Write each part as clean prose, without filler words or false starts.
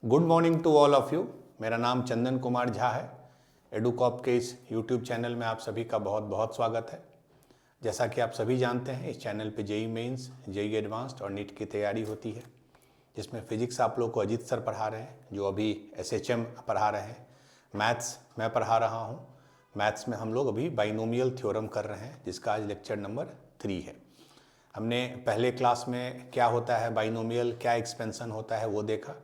Good morning to all of you. मेरा नाम चंदन कुमार झा है। एडुकॉप के इस यूट्यूब चैनल में आप सभी का बहुत बहुत स्वागत है। जैसा कि आप सभी जानते हैं, इस चैनल पे जेई मेंस, जेई एडवांस्ड और नीट की तैयारी होती है, जिसमें फिजिक्स आप लोग को अजीत सर पढ़ा रहे हैं, जो अभी एसएचएम पढ़ा रहे हैं। मैथ्स मैं पढ़ा रहा हूँ। मैथ्स में हम लोग अभी बाइनोमियल थ्योरम कर रहे हैं, जिसका आज लेक्चर नंबर 3 है। हमने पहले क्लास में क्या होता है बाइनोमियल, क्या एक्सपेंशन होता है वो देखा।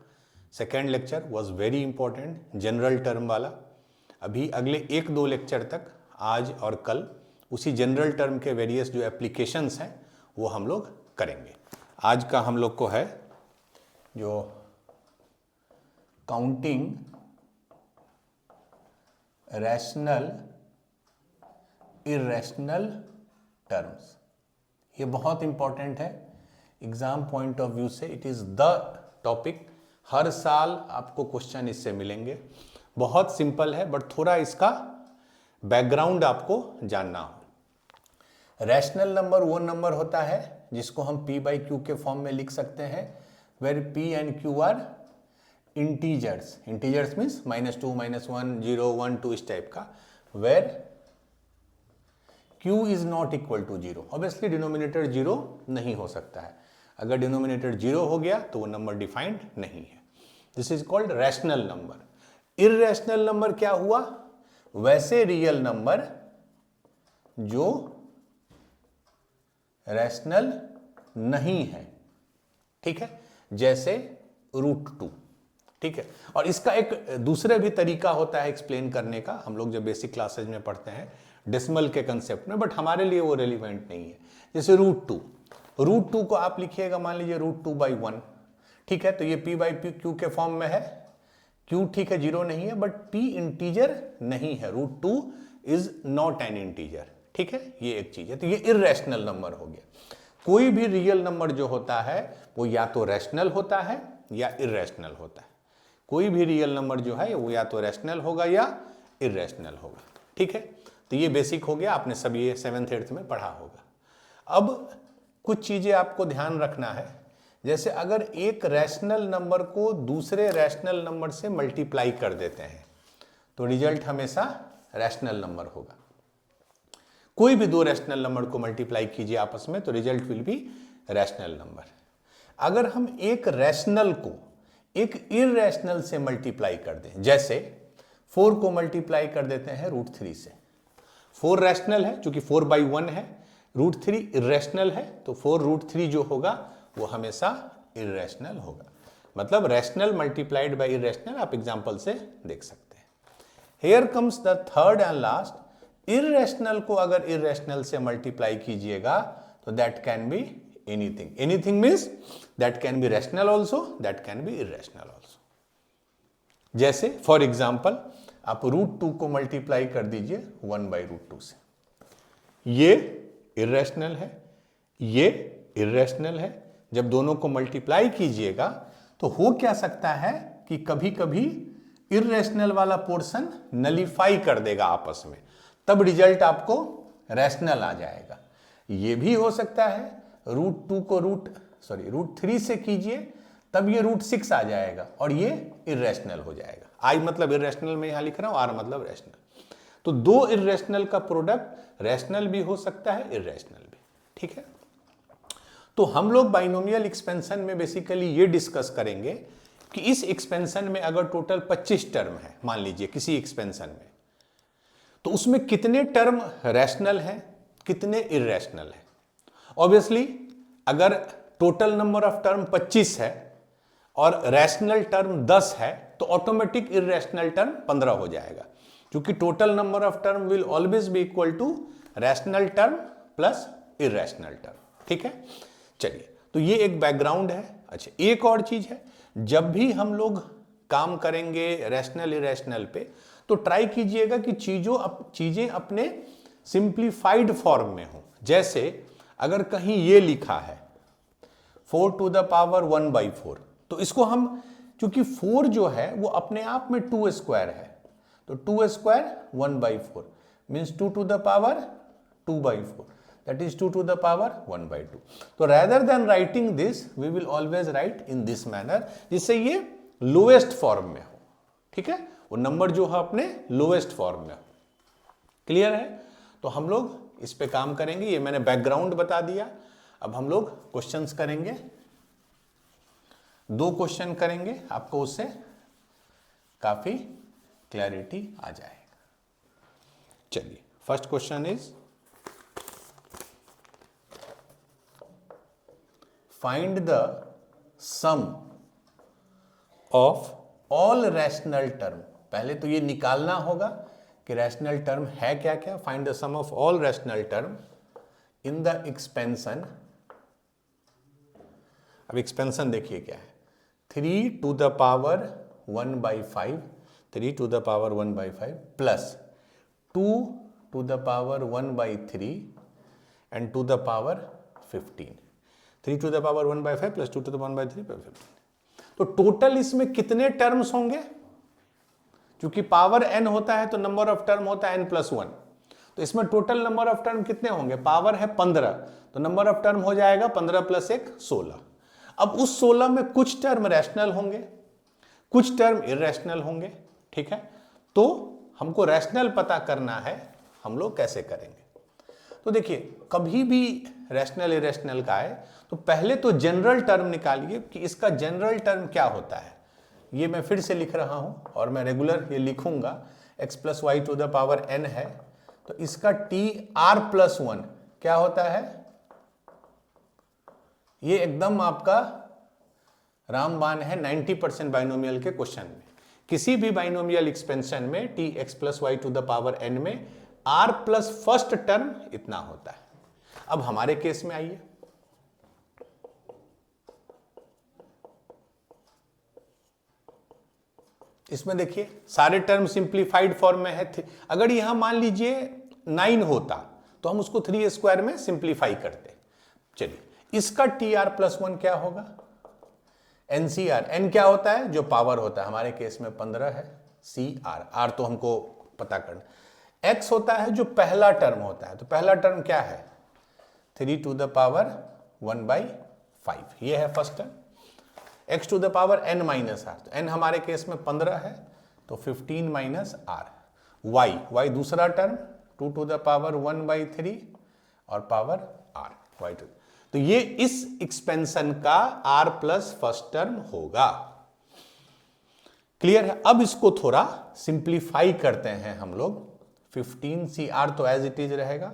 Second lecture was very important, general term वाला। अभी अगले 1-2 लेक्चर तक, आज और कल, उसी जनरल टर्म के वेरियस जो एप्लीकेशंस हैं वो हम लोग करेंगे। आज का हम लोग को है जो काउंटिंग रैशनल इरेशनल टर्म्स। ये बहुत इंपॉर्टेंट है एग्जाम पॉइंट ऑफ व्यू से। It is the topic. हर साल आपको क्वेश्चन इससे मिलेंगे। बहुत सिंपल है, बट थोड़ा इसका बैकग्राउंड आपको जानना हो। रैशनल नंबर वो नंबर होता है जिसको हम p बाई क्यू के फॉर्म में लिख सकते हैं, where p and q are integers. Integers means -2, -1, 0, 1, 2 इस टाइप का, where q is not equal to 0। Obviously denominator 0 नहीं हो सकता है। अगर डिनोमिनेटर 0 हो गया तो वो नंबर डिफाइंड नहीं है। This is called rational number. Irrational number क्या हुआ? वैसे रियल नंबर जो रैशनल नहीं है, ठीक है, जैसे √2, ठीक है। और इसका एक दूसरे भी तरीका होता है एक्सप्लेन करने का, हम लोग जब बेसिक क्लासेज में पढ़ते हैं डेसिमल के कंसेप्ट में, बट हमारे लिए वो रेलिवेंट नहीं है। जैसे √2 को आप लिखिएगा, मान लीजिए √2/1, ठीक है, तो ये p बाई क्यू के फॉर्म में है। q ठीक है 0 नहीं है, बट p इंटीजर नहीं है। √2 इज नॉट एन इंटीजर, ठीक है, ये एक चीज है। तो ये इर्रेशनल नंबर हो गया। कोई भी रियल नंबर जो होता है वो या तो रैशनल होता है या इर्रेशनल होता है। कोई भी रियल नंबर जो है वो या तो रैशनल होगा या इर्रेशनल होगा, ठीक है। तो ये बेसिक हो गया, आपने सभी 7th 8th में पढ़ा होगा। अब कुछ चीजें आपको ध्यान रखना है। जैसे अगर एक रैशनल नंबर को दूसरे रैशनल नंबर से मल्टीप्लाई कर देते हैं तो रिजल्ट हमेशा रैशनल नंबर होगा। कोई भी 2 रैशनल नंबर को मल्टीप्लाई कीजिए आपस में तो result will be rational number. अगर हम एक रैशनल को एक इर्रेशनल से मल्टीप्लाई कर दें, जैसे 4 को मल्टीप्लाई कर देते हैं √3 से। 4 रैशनल है, चूंकि 4/1 है, √3 इर्रेशनल है, तो 4√3 जो होगा वो हमेशा इर्रेशनल होगा। मतलब रैशनल मल्टीप्लाइड बाय इर्रेशनल आप एग्जांपल से देख सकते हैं। Here comes the third and last. Irrational को अगर इर्रेशनल से मल्टीप्लाई कीजिएगा तो that can be anything. Anything means that can be rational also, that can be irrational also. जैसे फॉर एग्जाम्पल आप √2 को मल्टीप्लाई कर दीजिए 1/√2 से। ये इर्रेशनल है, ये इर्रेशनल है। जब दोनों को मल्टीप्लाई कीजिएगा तो हो क्या सकता है कि कभी कभी इर्रेशनल वाला पोर्शन नलीफाई कर देगा आपस में, तब रिजल्ट आपको रैशनल आ जाएगा। ये भी हो सकता है √2 को √3 से कीजिए, तब ये √6 आ जाएगा और ये इर्रेशनल हो जाएगा। आई मतलब इर्रेशनल में यहां लिख रहा हूं, आर मतलब रैशनल। तो 2 इर्रेशनल का प्रोडक्ट रैशनल भी हो सकता है, इर्रेशनल भी, ठीक है। तो हम लोग बाइनोमियल एक्सपेंशन में बेसिकली ये डिस्कस करेंगे कि इस एक्सपेंशन में अगर टोटल 25 टर्म है, मान लीजिए किसी एक्सपेंशन में, तो उसमें कितने टर्म रैशनल हैं, कितने इर्रेशनल हैं। ऑब्वियसली अगर टोटल नंबर ऑफ टर्म 25 है और रैशनल टर्म 10 है तो ऑटोमेटिक इर्रेशनल टर्म 15 हो जाएगा, क्योंकि total number of term will always be equal to rational term plus irrational term, ठीक है। चलिए, तो ये एक बैकग्राउंड है। अच्छा, एक और चीज है, जब भी हम लोग काम करेंगे रैशनल इरेशनल पे तो ट्राई कीजिएगा कि चीजें अपने सिंप्लीफाइड फॉर्म में हो। जैसे अगर कहीं ये लिखा है 4 ⁴ 1/4, तो इसको हम, चूंकि 4 जो है वो अपने आप में 2² है, तो 2² 1/4 means 2 that is 2 1/2. So rather than writing this, we will always write in this manner, जिससे ये लोएस्ट फॉर्म में हो, ठीक है, वो नंबर जो है अपने लोएस्ट फॉर्म में हो। क्लियर है? तो हम लोग इस पे काम करेंगे, ये मैंने बैकग्राउंड बता दिया। अब हम लोग क्वेश्चंस करेंगे, 2 क्वेश्चन करेंगे, आपको उससे काफी क्लैरिटी आ जाएगा। चलिए, first question is find the sum of all rational term. पहले तो ये निकालना होगा कि रैशनल टर्म है क्या क्या। Find the sum of all rational term in the expansion. अब एक्सपेंशन देखिए क्या है, 3 to the power 1/5, 3 to the power 1/5 plus 2 to the power 1/3 and to the power 15। 3 to the power 1/5 plus 2 to the 1/3 plus 15। तो total इसमें कितने terms होंगे? क्योंकि power n होता है तो नंबर ऑफ टर्म होता है n+1, तो इसमें टोटल नंबर ऑफ टर्म कितने होंगे? पावर है 15, तो नंबर ऑफ टर्म हो जाएगा 15 + 1 16। अब उस 16 में कुछ टर्म रैशनल होंगे, कुछ टर्म इरैशनल होंगे, ठीक है। तो हमको रैशनल पता करना है, हम लोग कैसे करेंगे? तो देखिए, कभी भी रैशनल इरैशनल का है तो पहले तो जनरल टर्म निकालिए कि इसका जनरल टर्म क्या होता है। ये मैं फिर से लिख रहा हूं और मैं रेगुलर ये लिखूंगा, x + y to the power n है, तो इसका TR+1 क्या होता है? ये एकदम आपका रामबाण है 90% बाइनोमियल के क्वेश्चन में। किसी भी बाइनोमियल एक्सपेंशन में tx + y to the power n में r प्लस फर्स्ट टर्म इतना होता है। अब हमारे केस में आइए, इसमें देखिए सारे टर्म सिंप्लीफाइड फॉर्म में है। अगर यहां मान लीजिए 9 होता तो हम उसको 3² में सिंप्लीफाई करते। चलिए, इसका TR+1 क्या होगा? NCR, n क्या होता है? जो पावर होता है, हमारे केस में 15 है। CR, R तो हमको पता करना। x होता है जो पहला टर्म होता है, तो पहला टर्म क्या है? 3 to the power 1/5, ये है first term. x to the power n - r, तो n हमारे केस में 15 है, तो 15 - r। y दूसरा टर्म 2 to the power 1/3 और पावर r, y2। तो ये इस एक्सपेंशन का r प्लस फर्स्ट टर्म होगा। क्लियर है? अब इसको थोड़ा सिंप्लीफाई करते हैं हम लोग। 15CR तो एज इट इज रहेगा।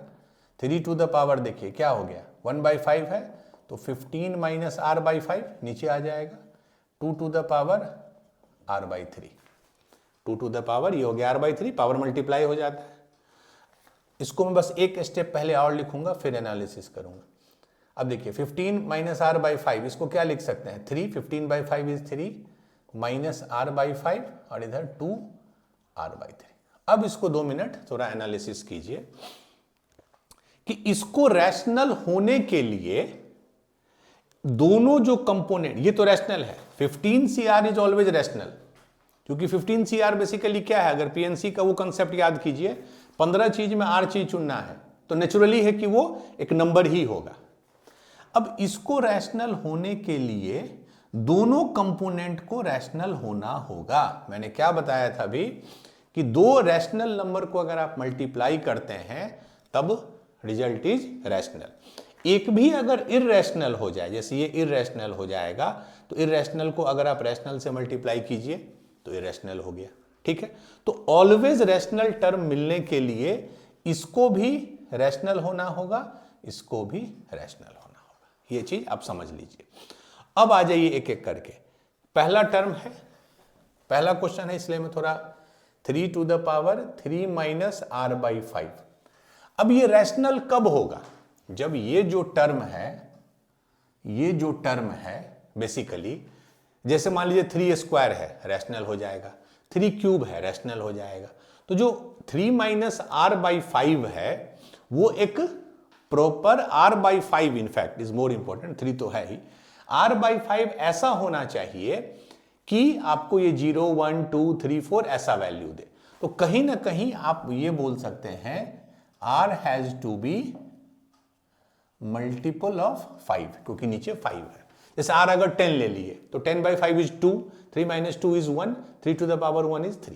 3 to the power देखिए क्या हो गया, 1/5 है, तो 15 - r/5 नीचे आ जाएगा। 2 to the power r/3, 2 to the power ये हो गया r/3, पावर मल्टीप्लाई हो जाता है। इसको मैं बस एक स्टेप पहले और लिखूंगा, फिर एनालिसिस करूंगा। अब देखिए 15 - r/5, इसको क्या लिख सकते हैं? 3, 15/5 इज 3 माइनस r/5 और इधर 2r/3। अब इसको 2 मिनट थोड़ा एनालिसिस कीजिए कि इसको रैशनल होने के लिए दोनों जो कंपोनेंट, ये तो रैशनल है, 15CR इज ऑलवेज रैशनल, क्योंकि 15CR बेसिकली क्या है? अगर PNC का वो कंसेप्ट याद कीजिए, 15 चीज में R चीज चुनना है, तो नेचुरली है कि वो एक नंबर ही होगा। अब इसको रैशनल होने के लिए दोनों कंपोनेंट को रैशनल होना होगा। मैंने क्या बताया था अभी कि 2 रैशनल नंबर को अगर आप मल्टीप्लाई करते हैं तब रिजल्ट इज रैशनल। एक भी अगर इररैशनल हो जाए, जैसे ये इररैशनल हो जाएगा, तो इररैशनल को अगर आप रैशनल से मल्टीप्लाई कीजिए तो इररैशनल हो गया, ठीक है। तो ऑलवेज रैशनल टर्म मिलने के लिए इसको भी रैशनल होना होगा, इसको भी रैशनल होना होगा। ये चीज आप समझ लीजिए। अब आ जाइए एक एक करके। पहला टर्म है, पहला क्वेश्चन है, इसलिए मैं थोड़ा 3 to the power 3 - r/5। अब ये रैशनल कब होगा? जब ये जो टर्म है बेसिकली, जैसे मान लीजिए 3² है, रैशनल हो जाएगा, 3³ है, रैशनल हो जाएगा। तो जो 3 - r/5 है वो एक proper r/5, in fact is more important, 3 तो है ही, r/5 ऐसा होना चाहिए कि आपको ये 0, 1, 2, 3, 4 ऐसा वैल्यू दे। तो कहीं ना कहीं आप ये बोल सकते हैं r has to be multiple of 5, क्योंकि नीचे 5 है। जैसे r अगर 10 ले लिए तो 10/5 is 2, 3 minus 2 is 1, 3 to the power 1 is 3।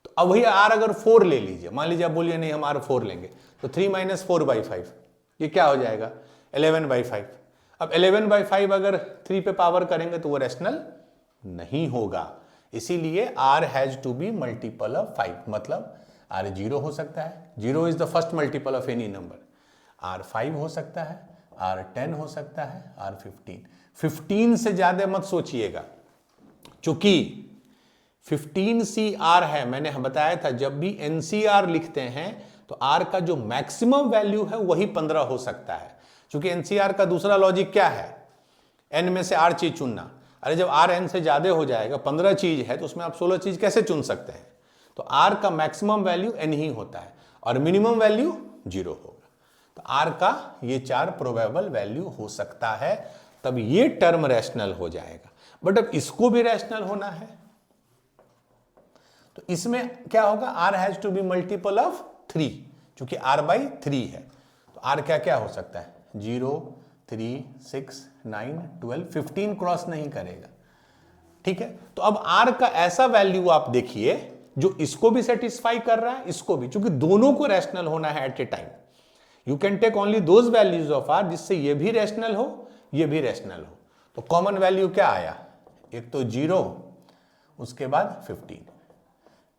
तो अब वही r अगर 4 ले लीजिए, मान लीजिए आप बोलिए नहीं हम r 4 लेंगे, तो 3 माइनस 4/5 ये क्या हो जाएगा 11/5। अब 11/5 अगर 3 पे पावर करेंगे तो वो रैशनल नहीं होगा, इसीलिए r has to be multiple of 5। मतलब r 0 हो सकता है, 0 is the first multiple of any number, r 5 हो सकता है, r 10 हो सकता है, r 15 से ज्यादा मत सोचिएगा, चूंकि 15CR है। मैंने बताया था जब भी NCR लिखते हैं तो R का जो मैक्सिमम वैल्यू है वही 15 हो सकता है, क्योंकि NCR का दूसरा लॉजिक क्या है, N में से R चीज चुनना। अरे जब R N से ज्यादा हो जाएगा, 15 चीज है तो उसमें आप 16 चीज कैसे चुन सकते हैं। तो R का मैक्सिमम वैल्यू N ही होता है और मिनिमम वैल्यू 0 होगा। तो R का ये 4 प्रोबेबल वैल्यू हो सकता है, तब ये टर्म रैशनल हो जाएगा। बट अब इसको भी रैशनल होना है तो इसमें क्या होगा, R has to be multiple of 3, क्योंकि R/3 है। तो R क्या क्या हो सकता है 0, 3, 6, 9, 12, 15 क्रॉस नहीं करेगा। ठीक है, तो अब R का ऐसा वैल्यू आप देखिए जो इसको भी सेटिस्फाई कर रहा है, इसको भी, क्योंकि दोनों को रैशनल होना है at a time. You can take only those values of R जिससे ये भी रैशनल हो ये भी रैशनल हो। तो कॉमन वैल्यू क्या आया, एक तो 0, उसके बाद 15।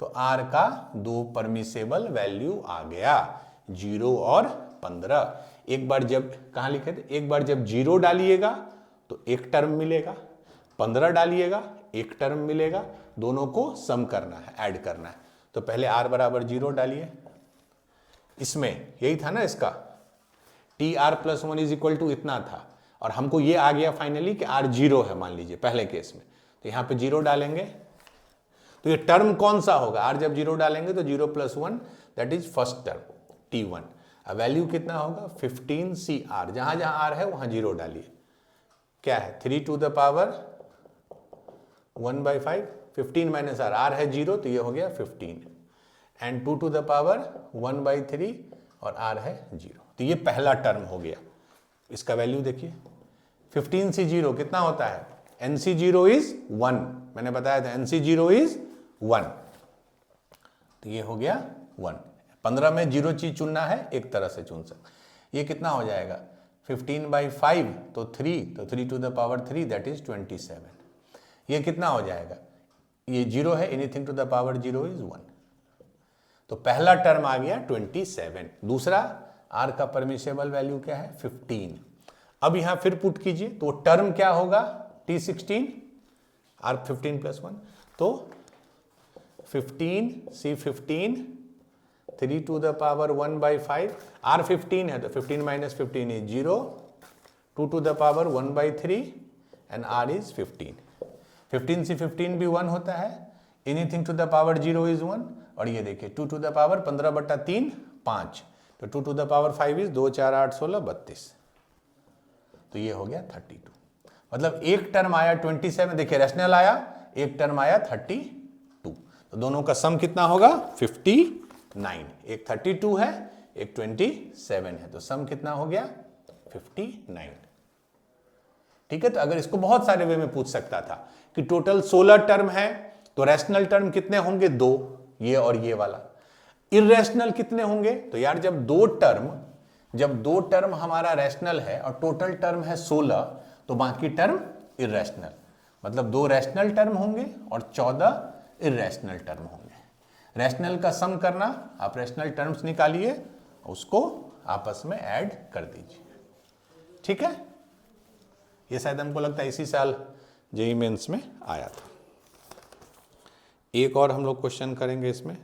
तो R का 2 परमिसेबल वैल्यू आ गया, 0 और 15। एक बार जब कहां लिखे थे, एक बार जब 0 डालिएगा तो एक टर्म मिलेगा, 15 डालिएगा एक टर्म मिलेगा, दोनों को सम करना है, ऐड करना है। तो पहले R बराबर 0 डालिए, इसमें यही था ना इसका TR+1 इज इक्वल टू इतना था, और हमको ये आ गया फाइनली कि R 0 है मान लीजिए पहले केस में। तो यहां पे 0 डालेंगे तो ये टर्म कौन सा होगा, R जब 0 डालेंगे तो 0 + 1 that is first term T1। अब वैल्यू कितना होगा 15CR, जहां जहां R है वहां 0 डालिए। क्या है 3 to the power 1/5, 15 minus R है 0 तो ये हो गया 15, एंड 2 टू द पावर 1/3 और R है 0। तो ये पहला टर्म हो गया। इसका वैल्यू देखिए 15C0 कितना होता है, NC0 इज 1, मैंने बताया था NC0 इज 1, तो ये हो गया 1। 15 में 0 चीज चुनना है, एक तरह से चुन सकते। ये कितना हो जाएगा 15/5 तो 3, तो 3 to the power 3 that is 27। ये कितना हो जाएगा, ये 0 है, anything to the power 0 is 1। तो पहला टर्म आ गया 27। दूसरा R का परमिसेबल वैल्यू क्या है 15। अब यहां फिर पुट कीजिए तो टर्म क्या होगा T16, R 15 + 1, तो 15C15, 3 to the power 1/5, R 15 है तो 15 minus 15 is 0, 2 to the power 1/3 and R is 15। 15C15 भी 1 होता है, anything to the power 0 is 1, और ये देखिए 2 टू द पावर 15/3 5, तो 2 टू द पावर 5 इज 2 4 8 16 32, तो ये हो गया 32। मतलब एक टर्म आया 27, देखिए रैशनल आया, एक टर्म आया 32, तो दोनों का सम कितना होगा 59। एक 32 है एक 27 है, तो सम कितना हो गया 59। ठीक है, तो अगर इसको बहुत सारे वे में पूछ सकता था कि टोटल 16 टर्म है तो रैशनल टर्म कितने होंगे 2, ये और ये वाला। इर्रेशनल कितने होंगे, तो यार जब दो टर्म हमारा रैशनल है और टोटल टर्म है 16, तो बाकी टर्म इर्रेशनल, मतलब 2 रैशनल टर्म होंगे और 14 इर्रेशनल टर्म होंगे। रैशनल का सम करना, आप रैशनल टर्म्स निकालिए, उसको आपस में ऐड कर दीजिए। ठीक है, ये शायद हमको लगता है इसी साल जेईई मेंस में आया था। एक और हम लोग क्वेश्चन करेंगे इसमें।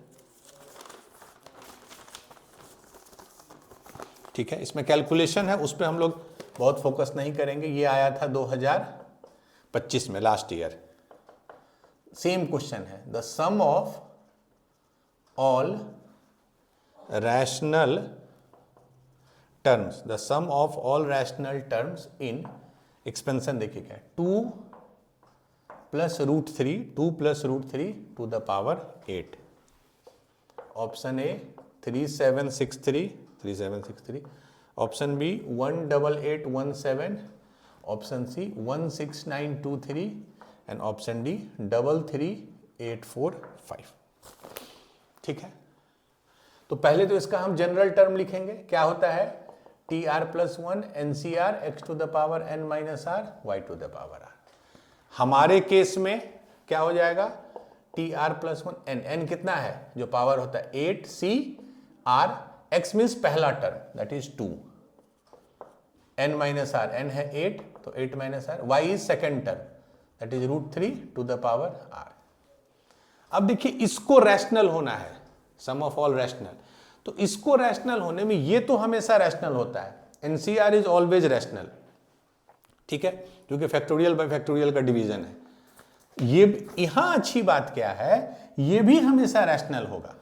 ठीक है, इसमें कैलकुलेशन है, उस पर हम लोग बहुत फोकस नहीं करेंगे। ये आया था 2025 में, लास्ट ईयर। सेम क्वेश्चन है, the sum of all rational terms, the sum of all rational terms in expansion देखिए क्या है 2 + √3, 2 + √3 to the power 8। Option A 3763, option B 18817, option C 16923 and option D 33845। ठीक है, तो पहले तो इसका हम जनरल टर्म लिखेंगे, क्या होता है T R plus one N C R X to the power N minus R Y to the power R. हमारे केस में क्या हो जाएगा T R plus one N, N कितना है जो पावर होता है 8 सी आर, एक्स मीन्स पहला term that is 2, N minus R, N है 8 तो 8 minus R, Y is second term that is √3 to the power R. अब देखिए इसको रैशनल होना है, सम ऑफ ऑल रैशनल, तो इसको रैशनल होने में ये तो हमेशा रैशनल होता है, एनसीआर इज ऑलवेज रैशनल। ठीक है, क्योंकि फैक्टोरियल बाय फैक्टोरियल का डिवीजन है। ये यहां अच्छी बात क्या है, ये भी हमेशा रैशनल होगा।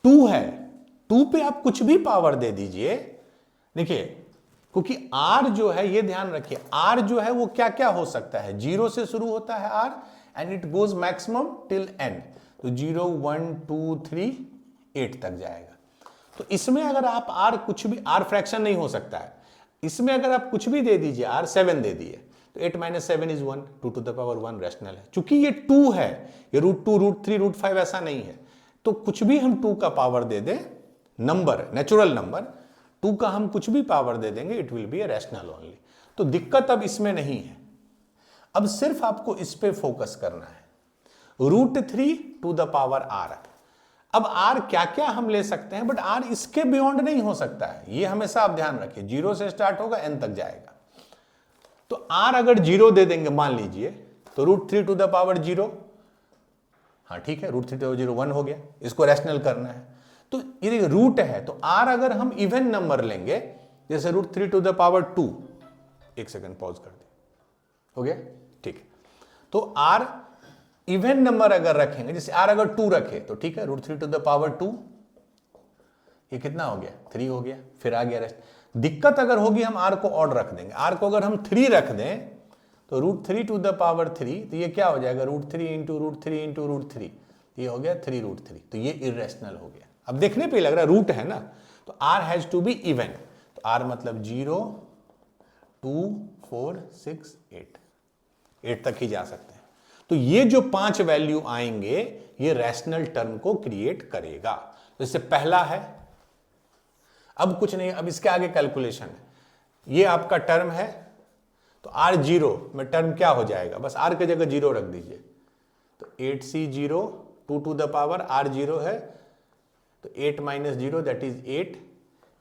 2 है, 2 पे आप कुछ भी पावर दे दीजिए, देखिए क्योंकि r जो है, ये ध्यान रखिए r जो है वो क्या क्या हो सकता है, 0 से शुरू होता है r and it goes maximum till n, तो 0 1 2 3 8 तक जाएगा। तो इसमें अगर आप r कुछ भी, r फ्रैक्शन नहीं हो सकता है, इसमें अगर आप कुछ भी दे दीजिए, r 7 दे दिए तो 8 minus 7 is 1, 2 to the power 1 rational है। चूंकि ये 2 है, ये √2 √3 √5 ऐसा नहीं है, तो कुछ भी हम 2 का पावर दे दें, नंबर नेचुरल नंबर 2 का हम कुछ भी पावर दे देंगे, it will be a rational only. तो दिक्कत अब इसमें नहीं है, अब सिर्फ आपको इस पे फोकस करना है, √3 टू द पावर r। अब r क्या क्या हम ले सकते हैं, बट r इसके बियॉन्ड नहीं हो सकता है, ये हमेशा आप ध्यान रखिए, 0 से स्टार्ट होगा n तक जाएगा। तो r अगर 0 दे देंगे मान लीजिए, तो √3 टू द पावर 0, हाँ ठीक है, √3 टू द पावर 0 1 हो गया, इसको रैशनल करना है। तो ये रूट है, तो r अगर हम इवन नंबर लेंगे, जैसे √3 टू द पावर 2, एक सेकंड पॉज कर दे, हो गया ठीक है, तो r इवन नंबर अगर रखेंगे, जैसे r अगर 2 रखे तो ठीक है, √3 टू द पावर 2, ये कितना हो गया 3 हो गया, फिर आ गया रेस्ट। दिक्कत अगर होगी हम r को ऑड रख देंगे, r को अगर हम 3 रख दें तो √3 टू द पावर 3, तो ये क्या हो जाएगा √3 इंटू √3 इंटू √3, ये हो गया 3√3, तो ये इरेशनल हो गया। अब देखने पे लग रहा है रूट है ना, तो r has to be even, तो r मतलब 0 2 4 6 8 तक ही जा सकते हैं। तो ये जो 5 वैल्यू आएंगे ये रैशनल टर्म को क्रिएट करेगा। जैसे पहला है, अब कुछ नहीं, अब इसके आगे कैलकुलेशन है, ये आपका टर्म है, तो r0 में टर्म क्या हो जाएगा, बस r की जगह 0 रख दीजिए, तो 8c0 2 to the power r0 है, तो 8 minus 0 that is 8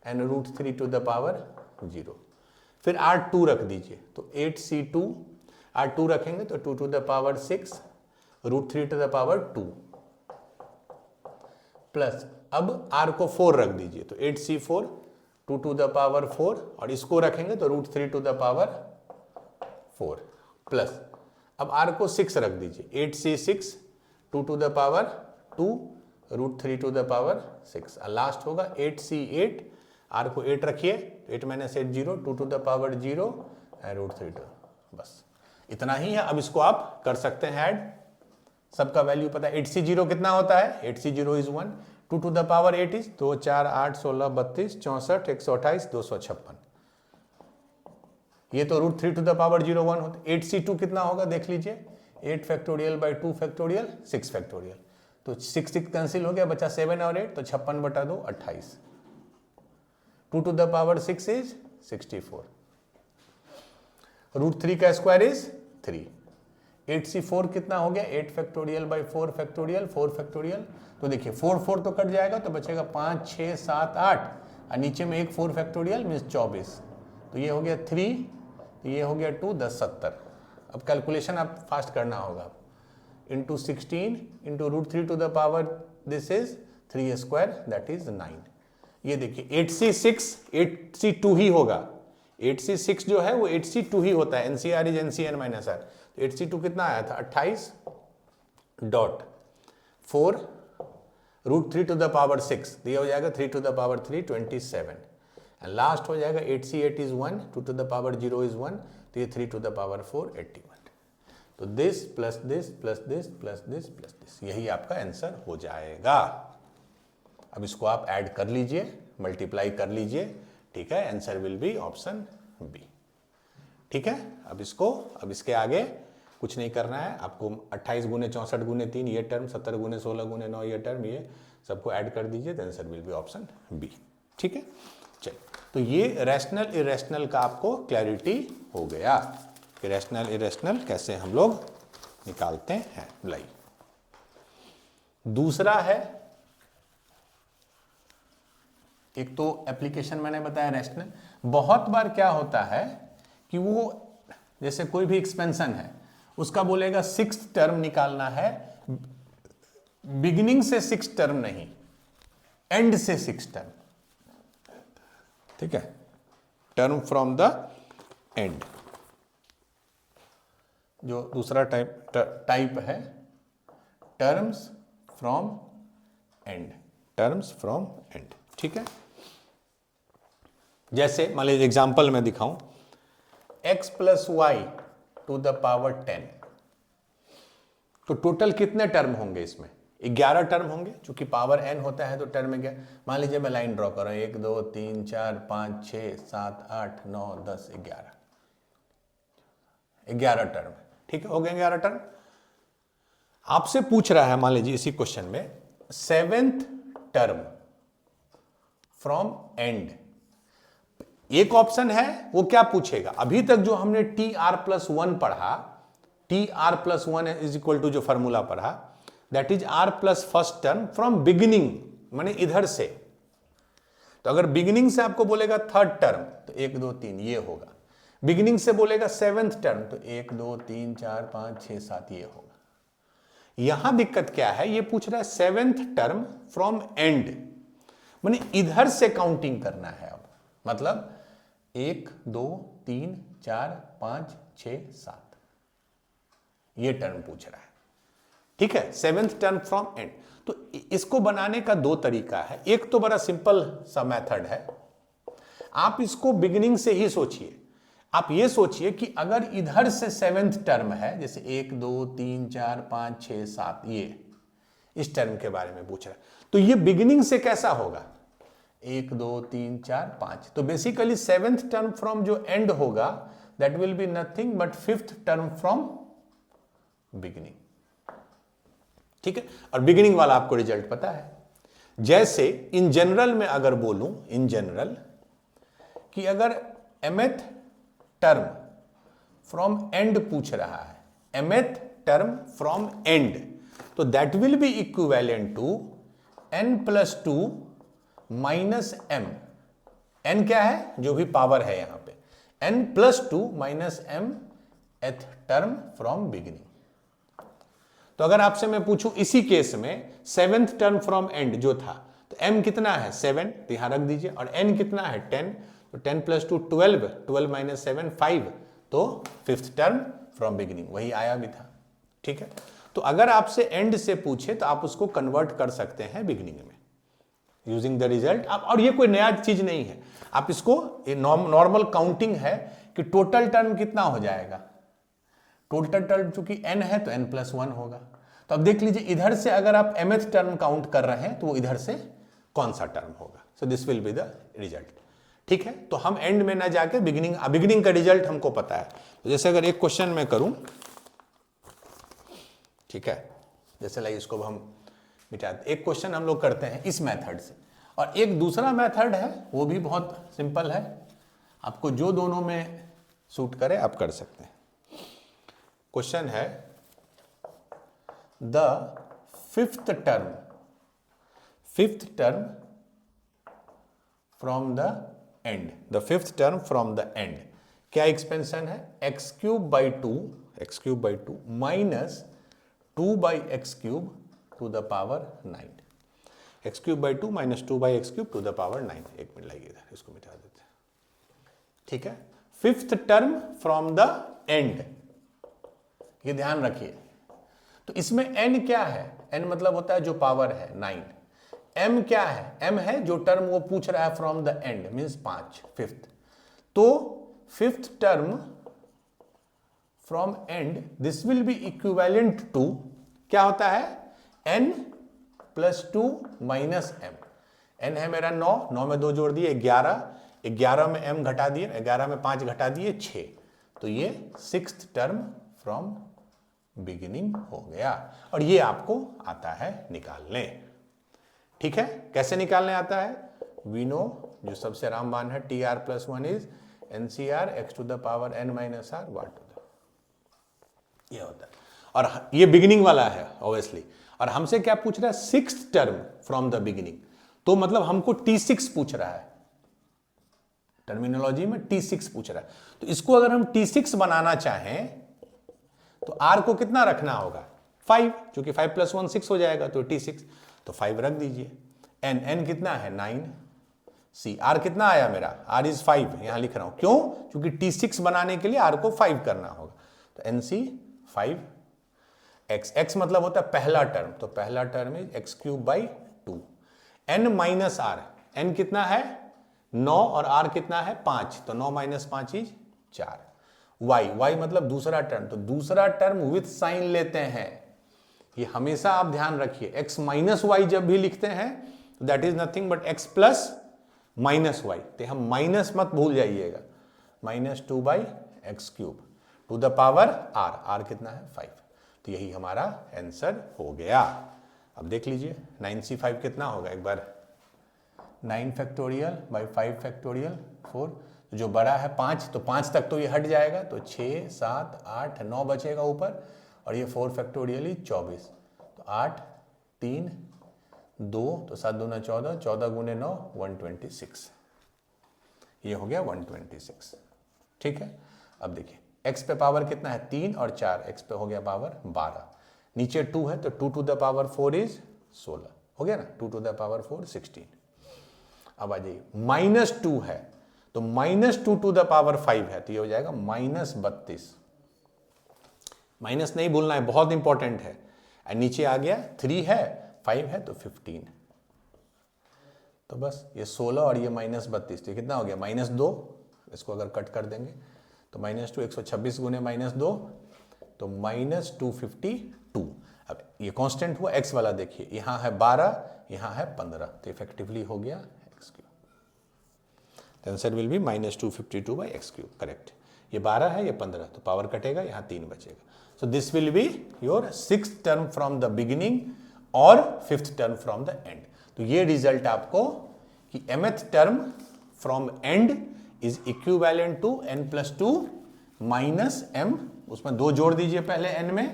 and √3 to the power 0, फिर r2 रख दीजिए, तो 8c2, r2 रखेंगे तो 2 to the power 6 √3 to the power 2 plus, अब r को 4 रख दीजिए, तो 8c4 2 टू द पावर 4, और इसको रखेंगे तो √3 टू द पावर 4 प्लस, अब r को 6 रख दीजिए, 8c6 2 to the power 2 √3 to the power 6, last होगा 8c8, r को 8 रखिए, 8 minus 8 0 2 to the power 0 and √3 to, बस इतना ही है। अब इसको आप कर सकते हैं ऐड, सबका वैल्यू पता है, 8c0 कितना होता है, 8c0 is 1, 2 to the power 8 is 2 4 8 16 32 64 128 256, ये तो √3 टू द पावर 0 1 होता है। 8c2 कितना होगा देख लीजिए, 8 फैक्टोरियल बाई 2 फैक्टोरियल 6 फैक्टोरियल, तो 6 6 कैंसिल हो गया, बचा 7 और 8, तो 56 बटा 2 28, 2 टू द पावर 6 इज 64, √3 का स्क्वायर इज 3, 8c4 कितना हो गया, 8 फैक्टोरियल बाई 4 फैक्टोरियल 4 फैक्टोरियल, तो देखिए 4 4 तो कट जाएगा, तो बचेगा 5 6 7 8, और नीचे में एक 4 फैक्टोरियल मीन्स 24, तो ये हो गया 3, तो ये हो गया 2 10 70। अब कैलकुलेशन आप फास्ट करना होगा, into 16 into √3 to the power this is 3 square that is 9। ये देखिए 8c6 8c2 ही होगा, 8c6 जो है वो 8c2 ही होता है, NCR is NCN minus R, तो 8c2 कितना आया था 28 डॉट 4 √3 टू द पावर 6, तो ये हो जाएगा 3 to the power 3 27, and last हो जाएगा 8c8 is 1 2 to the power 0 is 1, तो ये 3 टू द पावर 4 81, तो this plus this plus this plus this plus this, यही आपका आंसर हो जाएगा। अब इसको आप ऐड कर लीजिए, मल्टीप्लाई कर लीजिए, ठीक है, answer will be option B. ठीक है। अब इसके आगे कुछ नहीं करना है आपको। 28 गुने 64 गुने 3 ये टर्म, 70 गुने 16 गुने 9 ये टर्म, ये सबको ऐड कर दीजिए, तो answer will be option B. ठीक है, चलिए, तो ये रैशनल इरेशनल का आपको क्लैरिटी हो गया कि रैशनल इरेशनल कैसे हम लोग निकालते हैं। लाइए, दूसरा है, एक तो एप्लीकेशन मैंने बताया रैशनल। बहुत बार क्या होता है कि वो जैसे कोई भी एक्सपेंशन है, उसका बोलेगा 6th टर्म निकालना है, बिगिनिंग से 6 टर्म नहीं, एंड से 6 टर्म। ठीक है, टर्म फ्रॉम द एंड। जो दूसरा टाइप है terms from end, terms from end. ठीक है, जैसे मान लीजिए एग्जाम्पल में दिखाऊं, x plus Y to the power 10, तो टोटल कितने टर्म होंगे इसमें? 11 टर्म होंगे, चूंकि पावर n होता है तो टर्म में क्या। मान लीजिए मैं लाइन ड्रॉ कर रहा हूं, 1 2 3 4 5 6 7 8 9 10 11 टर्म। ठीक है, हो गए 11 टर्म। आपसे पूछ रहा है मान लीजिए इसी क्वेश्चन में 7th टर्म फ्रॉम एंड। एक ऑप्शन है, वो क्या पूछेगा, अभी तक जो हमने टी आर प्लस 1 पढ़ा, T R plus 1 is equal to जो फॉर्मूला पढ़ा, that is R plus first term from beginning, माने इधर से। तो अगर बिगिनिंग से आपको बोलेगा 3rd टर्म तो 1 2 3 ये होगा, बिगिनिंग से बोलेगा 7th टर्म तो 1 2 3 4 5 6 7 ये होगा। यहां दिक्कत क्या है, ये पूछ रहा है 7th टर्म फ्रॉम एंड, माने इधर से काउंटिंग करना है। अब मतलब 1 2 3 4 5 6 7 ये टर्म पूछ रहा है। ठीक है, 7th टर्म फ्रॉम एंड। तो इसको बनाने का 2 तरीका है। एक तो बड़ा सिंपल सा मेथड है, आप इसको बिगिनिंग से ही सोचिए। आप ये सोचिए कि अगर इधर से 7th टर्म है, जैसे 1 2 3 4 5 6 7 ये इस टर्म के बारे में पूछ रहा है, तो ये बिगिनिंग से कैसा होगा, 1 2 3 4 5। तो बेसिकली 7th टर्म फ्रॉम जो एंड होगा that will be nothing but 5th term from beginning. ठीक है, और बिगिनिंग वाला आपको रिजल्ट पता है। जैसे इन जनरल में अगर बोलूं, इन जनरल कि अगर mth टर्म फ्रॉम एंड पूछ रहा है, mth टर्म फ्रॉम एंड, तो that will be equivalent to n plus 2 minus m। n क्या है, जो भी पावर है यहां पे, n plus 2 minus m th term from beginning. तो अगर आपसे मैं पूछूं इसी केस में 7th टर्म फ्रॉम एंड जो था, तो m कितना है 7, तो यहां रख दीजिए, और n कितना है 10, तो 10 प्लस 2 12, 12 माइनस 7 5, तो 5th टर्म फ्रॉम बिगिनिंग, वही आया भी था। ठीक है, तो अगर आपसे एंड से पूछे तो आप उसको कन्वर्ट कर सकते हैं बिगिनिंग में यूजिंग द रिजल्ट। आप, और ये कोई नया चीज नहीं है, आप इसको नॉर्मल काउंटिंग है कि टोटल टर्म कितना हो जाएगा, टोटल टर्म चूंकि n है तो n प्लस 1 होगा। तो अब देख लीजिए इधर से अगर आप mth टर्म काउंट कर रहे हैं तो वो इधर से कौन सा टर्म होगा। So this will be the result. ठीक है, तो हम एंड में ना जाके बिगिनिंग का रिजल्ट हमको पता है। तो जैसे अगर एक क्वेश्चन में करूं, ठीक है, जैसे लाइए इसको हम मिटाते, एक क्वेश्चन हम लोग करते हैं इस मेथड से, और एक दूसरा मेथड है वो भी बहुत सिंपल है, आपको जो दोनों में सूट करे आप कर सकते हैं। क्वेश्चन है the 5th term from the end, the 5th term from the end क्या एक्सपेंशन है, x cube by 2 minus 2 by x cube two the power 9, x cube by 2 minus 2 by x cube two the power 9। एक minute लाइए इधर, इसको मिटा देते हैं। ठीक है, 5th term from the end, ये ध्यान रखिए। तो इसमें n क्या है, n मतलब होता है जो पावर है 9, m क्या है, m है जो टर्म वो पूछ रहा है from the end means 5, 5th। तो 5th term from end this will be equivalent to क्या होता है, n plus 2 minus m। n है मेरा 9 में 2 जोड़ दिए 11 में m घटा दिए, 11 में 5 घटा दिए 6, तो ये 6th टर्म फ्रॉम बिगिनिंग हो गया और ये आपको आता है निकालने। ठीक है, कैसे निकालने आता है? वी नो, जो सबसे रामबाण है, T R plus 1 is NCR x to the power n minus R what to the, ये होता है। और ये बिगिनिंग वाला है ऑब्वियसली, और हमसे क्या पूछ रहा है? 6th term from the beginning, तो मतलब हमको T6 पूछ रहा है, टर्मिनोलॉजी में T6 पूछ रहा है। तो इसको अगर हम T6 बनाना चाहें तो R को कितना रखना होगा? 5, क्योंकि 5 + 1 6 हो जाएगा, तो T6 तो 5 रख दीजिए। n कितना है? 9। C R कितना आया मेरा? R इज 5, यहां लिख रहा हूं, क्यों? क्योंकि T6 बनाने के लिए R को 5 करना होगा, तो NC 5। x मतलब होता है पहला टर्म, तो पहला term is x³/2। n minus R, n कितना है? 9 और r कितना है? 5, तो 9 - 5 इज 4। y मतलब दूसरा टर्म, तो दूसरा टर्म विथ साइन लेते हैं, ये हमेशा आप ध्यान रखिए। x माइनस वाई जब भी लिखते हैं तो that is nothing but x plus minus Y, तो हम माइनस मत भूल जाइएगा, -2/x³ to the power r कितना है? 5। तो यही हमारा आंसर हो गया। अब देख लीजिए 9C5 कितना होगा एक बार? 9 फैक्टोरियल बाई 5 फैक्टोरियल 4, तो जो बड़ा है 5, तो 5 तक तो ये हट जाएगा, तो 6 7 8 9 बचेगा ऊपर, और ये 4 फैक्टोरियल ही 24, तो 8 3 2, तो 7 दूना 14, 14 गुने 9 126, ये हो गया 126। ठीक है, अब देखिए x पे पावर कितना है? 3 और 4, x पे हो गया पावर 12, नीचे 2 है तो 2 टू द पावर 4 इज 16, हो गया ना, 2 टू द पावर 4 16। अब आ जाइए -2 है, तो -2 टू द पावर 5 है, तो ये हो जाएगा -32। माइनस नहीं भूलना है, बहुत इंपॉर्टेंट है। और नीचे आ गया 3 है, 5 है, तो 15, तो बस ये 16 और ये -32, तो कितना हो गया? -2, इसको अगर कट कर देंगे तो -2 126 गुने -2, तो -252। अब ये कांस्टेंट हुआ, x वाला देखिए, यहाँ है 12, यहाँ है 15, तो इफेक्टिवली हो गया x³। तो answer will B -252/x³, correct. ये 12 है, ये 15, तो पावर कटेगा, यहाँ 3 बचेगा। So this will be your 6th term from the beginning और 5th term from the end. तो ये रिजल्ट आपको कि mth term from end is equivalent to n+2 minus m, उसमें 2 जोड़ दीजिए पहले n में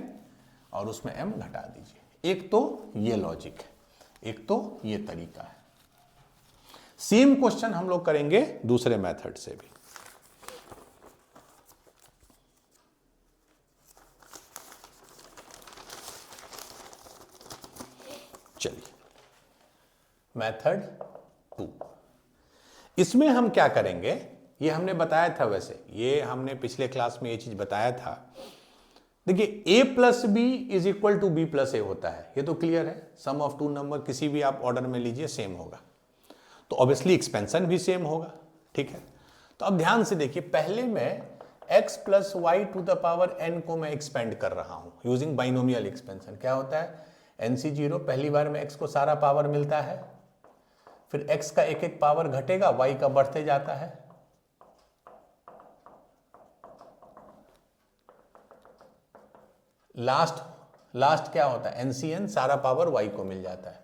और उसमें m घटा दीजिए। एक तो ये लॉजिक है, एक तो ये तरीका है। सेम क्वेश्चन हम लोग करेंगे दूसरे मेथड से भी। चलिए मेथड 2, इसमें हम क्या करेंगे? ये हमने बताया था, वैसे ये हमने पिछले क्लास में ये चीज बताया था। देखिए a + b = b + a होता है, ये तो क्लियर है। सम ऑफ 2 नंबर किसी भी आप ऑर्डर में लीजिए सेम होगा, तो ऑब्वियसली एक्सपेंशन भी सेम होगा। ठीक है, तो अब ध्यान से देखिए, पहले मैं x + y to the power n को मैं एक्सपेंड कर रहा हूं यूजिंग बाइनोमियल एक्सपेंशन। क्या होता है? NC0, पहली बार में x को सारा पावर मिलता है, फिर x का एक एक पावर घटेगा, y का बढ़ते जाता है, लास्ट क्या होता है? NCn, सारा पावर y को मिल जाता है।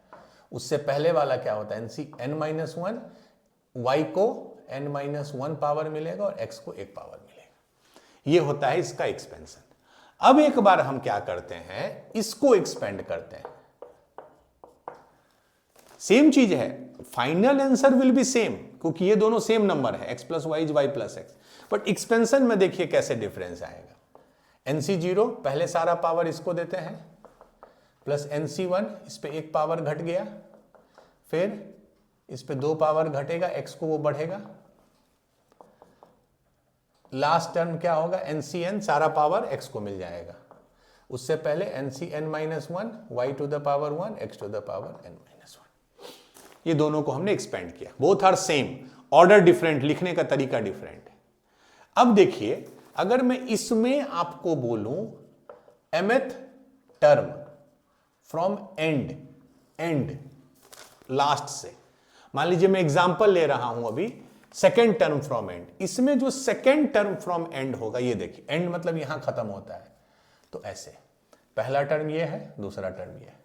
उससे पहले वाला क्या होता है? NCn-1, y को n-1 पावर मिलेगा और x को 1 पावर मिलेगा। ये होता है इसका एक्सपेंशन। अब एक बार हम क्या करते हैं, इसको एक्सपेंड करते हैं। सेम चीज है, final answer will be same, क्योंकि ये दोनों सेम नंबर है, x + y is y + x, but expansion में देखिए कैसे डिफरेंस आएगा। NC0 पहले सारा पावर इसको देते हैं, प्लस NC1 इस पे 1 पावर घट गया, फिर इस पे 2 पावर घटेगा, x को वो बढ़ेगा, लास्ट टर्म क्या होगा? NCn, सारा पावर x को मिल जाएगा। उससे पहले NCn-1, y to the power 1, x to the power n-1। ये दोनों को हमने एक्सपेंड किया, both are same, order different, लिखने का तरीका डिफरेंट है। अब देखिए, अगर मैं इसमें आपको बोलूं mth term from and last से, मान लीजिए मैं एग्जांपल ले रहा हूं अभी सेकेंड टर्म फ्रॉम एंड, इसमें जो सेकेंड टर्म फ्रॉम एंड होगा, ये देखिए एंड मतलब यहां खत्म होता है, तो ऐसे पहला टर्म ये है, दूसरा टर्म ये है।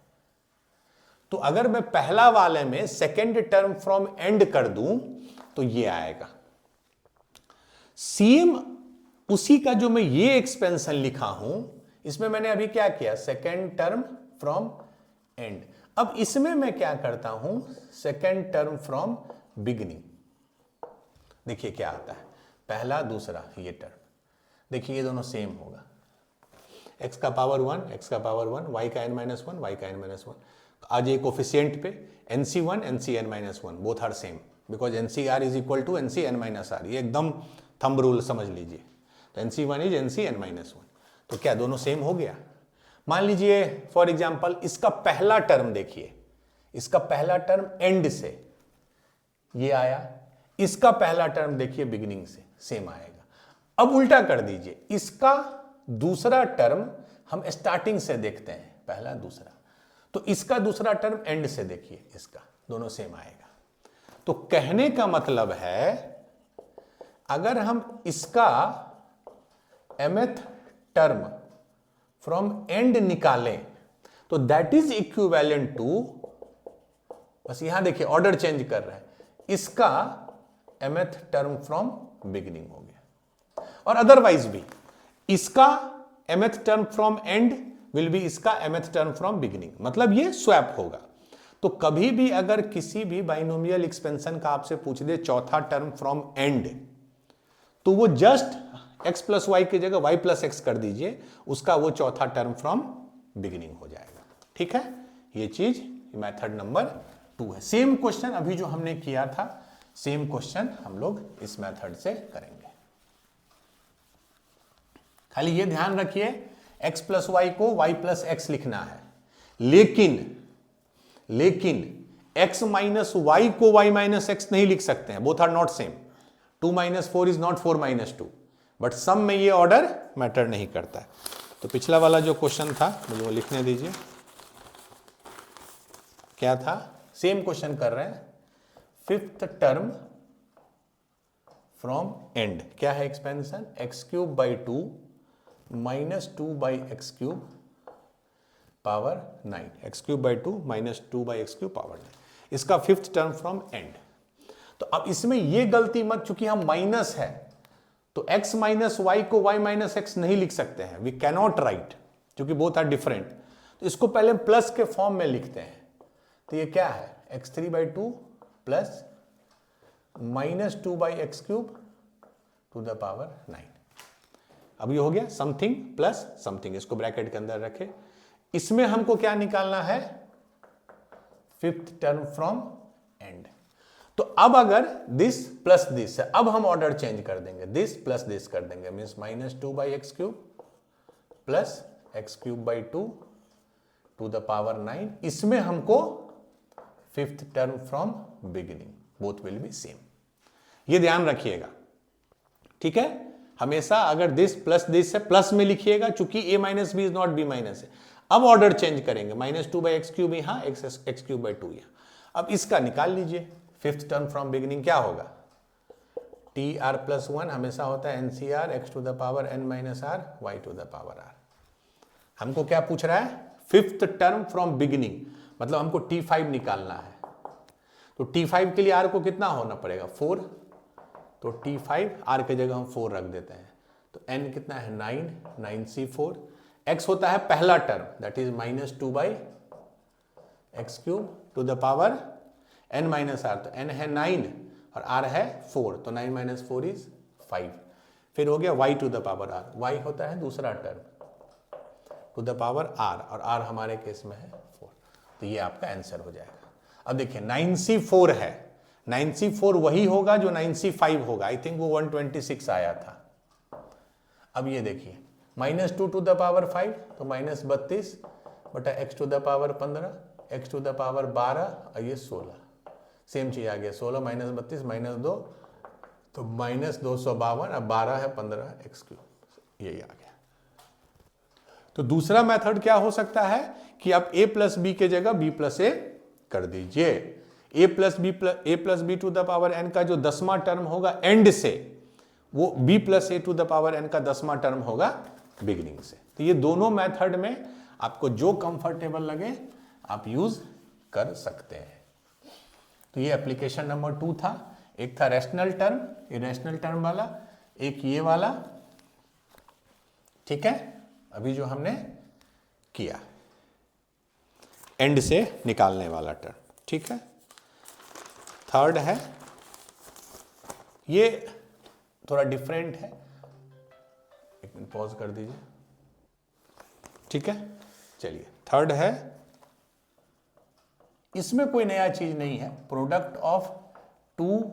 तो अगर मैं पहला वाले में सेकेंड टर्म फ्रॉम एंड कर दूं तो ये आएगा। सेम उसी का जो मैं ये एक्सपेंशन लिखा हूं, इसमें मैंने अभी क्या किया, सेकेंड टर्म फ्रॉम एंड। अब इसमें मैं क्या करता हूं, सेकेंड टर्म फ्रॉम बिगिनिंग। देखिए क्या आता है, पहला दूसरा ये टर्म, देखिए ये दोनों सेम होगा, x का पावर 1, x का पावर 1, y का n-1, y का n-1। आज ये कोफिशिएंट पे nc1 nc(n-1) both are same because ncr is equal to nc(n-r), ये एकदम थंब रूल समझ लीजिए। तो nc1 इज nc(n-1), तो क्या दोनों सेम हो गया। मान लीजिए फॉर एग्जांपल इसका पहला टर्म देखिए, इसका पहला टर्म एंड से ये आया, इसका पहला टर्म देखिए बिगिनिंग से, सेम आएगा। अब उल्टा कर दीजिए, इसका दूसरा टर्म हम स्टार्टिंग से देखते हैं, पहला दूसरा, तो इसका दूसरा टर्म एंड से देखिए, इसका दोनों सेम आएगा। तो कहने का मतलब है अगर हम इसका mth टर्म फ्रॉम एंड निकालें तो दैट इज इक्विवेलेंट टू, बस यहां देखिए ऑर्डर चेंज कर रहे हैं, इसका mth टर्म फ्रॉम बिगिनिंग हो गया। और अदरवाइज भी इसका mth term from and will be इसका mth टर्म फ्रॉम बिगिनिंग, मतलब ये स्वैप होगा। तो कभी भी अगर किसी भी बाइनोमियल एक्सपेंशन का आपसे पूछ दे चौथा टर्म फ्रॉम एंड, तो वो जस्ट x प्लस वाई की जगह y प्लस एक्स कर दीजिए, उसका वो चौथा टर्म फ्रॉम बिगिनिंग हो जाएगा। ठीक है, ये चीज मेथड नंबर 2 है। सेम क्वेश्चन अभी जो हमने किया था, सेम क्वेश्चन हम लोग इस मेथड से करेंगे। खाली ये ध्यान रखिए x प्लस वाई को y प्लस एक्स लिखना है, लेकिन x माइनस वाई को y माइनस एक्स नहीं लिख सकते हैं, both are not same. 2 minus 4 is not 4 minus 2, but sum में ये ऑर्डर मैटर नहीं करता है। तो पिछला वाला जो क्वेश्चन था मुझे वो लिखने दीजिए, क्या था, सेम क्वेश्चन कर रहे हैं, फिफ्थ टर्म फ्रॉम एंड, क्या है expansion, x³ / 2 minus 2/x³ power 9, x³ / 2 minus 2/x³ power 9, इसका फिफ्थ टर्म फ्रॉम एंड। तो अब इसमें ये गलती मत, चूंकि हम माइनस है तो x माइनस वाई को y माइनस एक्स नहीं लिख सकते हैं, वी कैनॉट राइट, क्योंकि बोथ आर डिफरेंट। तो इसको पहले प्लस के फॉर्म में लिखते हैं। तो ये क्या है, x3/2 plus minus 2/x³ to the power 9। अब ये हो गया समथिंग प्लस समथिंग, इसको ब्रैकेट के अंदर रखे। इसमें हमको क्या निकालना है, फिफ्थ टर्म फ्रॉम एंड। तो अब अगर दिस प्लस दिस है, अब हम ऑर्डर चेंज कर देंगे, दिस प्लस दिस कर देंगे, means minus 2/x³ plus x³/2 to the power 9। इसमें हमको fifth term from beginning, both will be same, ये ध्यान रखिएगा। ठीक है, हमेशा अगर दिस प्लस दिस है प्लस में लिखिएगा, चूंकि a minus B is not b minus है। अब ऑर्डर चेंज करेंगे, माइनस 2/x³ यहां, x³/2 यहां। अब इसका निकाल लीजिए, फिफ्थ टर्म फ्रॉम बिगिनिंग क्या होगा, tr+1 हमेशा होता है ncr x to the power n minus r y to the power r। हमको क्या पूछ रहा है, फिफ्थ टर्म फ्रॉम बिगिनिंग, मतलब हमको t5 निकालना है। तो t5 के लिए r को कितना होना पड़ेगा, 4, तो t5 r के जगह हम 4 रख देते हैं, तो n कितना है 9, 9c4, x होता है पहला term, that is minus 2/x³ to the power n minus r, तो n है 9 और r है 4, तो 9 माइनस 4 इज 5। फिर हो गया y to the power r, y होता है दूसरा term to the power r, और r हमारे केस में है 4, तो ये आपका आंसर हो जाएगा। अब देखिए 9c4 है, 9c4 वही होगा जो 9c5 होगा, आई थिंक वो 126 आया था। अब ये देखिए माइनस 2 टू द पावर 5, तो माइनस 32 बटा x to the power 15, x to the power 12 और ये 16, सेम चीज आ गया, 16 माइनस 32 माइनस 2, तो माइनस 252, अब 12 है 15x³, यही आ गया। तो दूसरा मेथड क्या हो सकता है कि आप a प्लस बी के जगह b प्लस ए कर दीजिए। A plus B to the power N का जो 10वां टर्म होगा एंड से, वो b plus A to the power n का 10वां टर्म होगा बिगिनिंग से। तो ये दोनों मेथड में आपको जो कंफर्टेबल लगे आप यूज कर सकते हैं। तो ये एप्लीकेशन नंबर 2 था। एक था रैशनल टर्म, इरेशनल टर्म वाला, एक ये वाला, ठीक है, अभी जो हमने किया एंड से निकालने वाला टर्म, ठीक है। थर्ड है, ये थोड़ा डिफरेंट है, एक मिनट पॉज कर दीजिए, ठीक है। चलिए, थर्ड है, इसमें कोई नया चीज नहीं है, product of two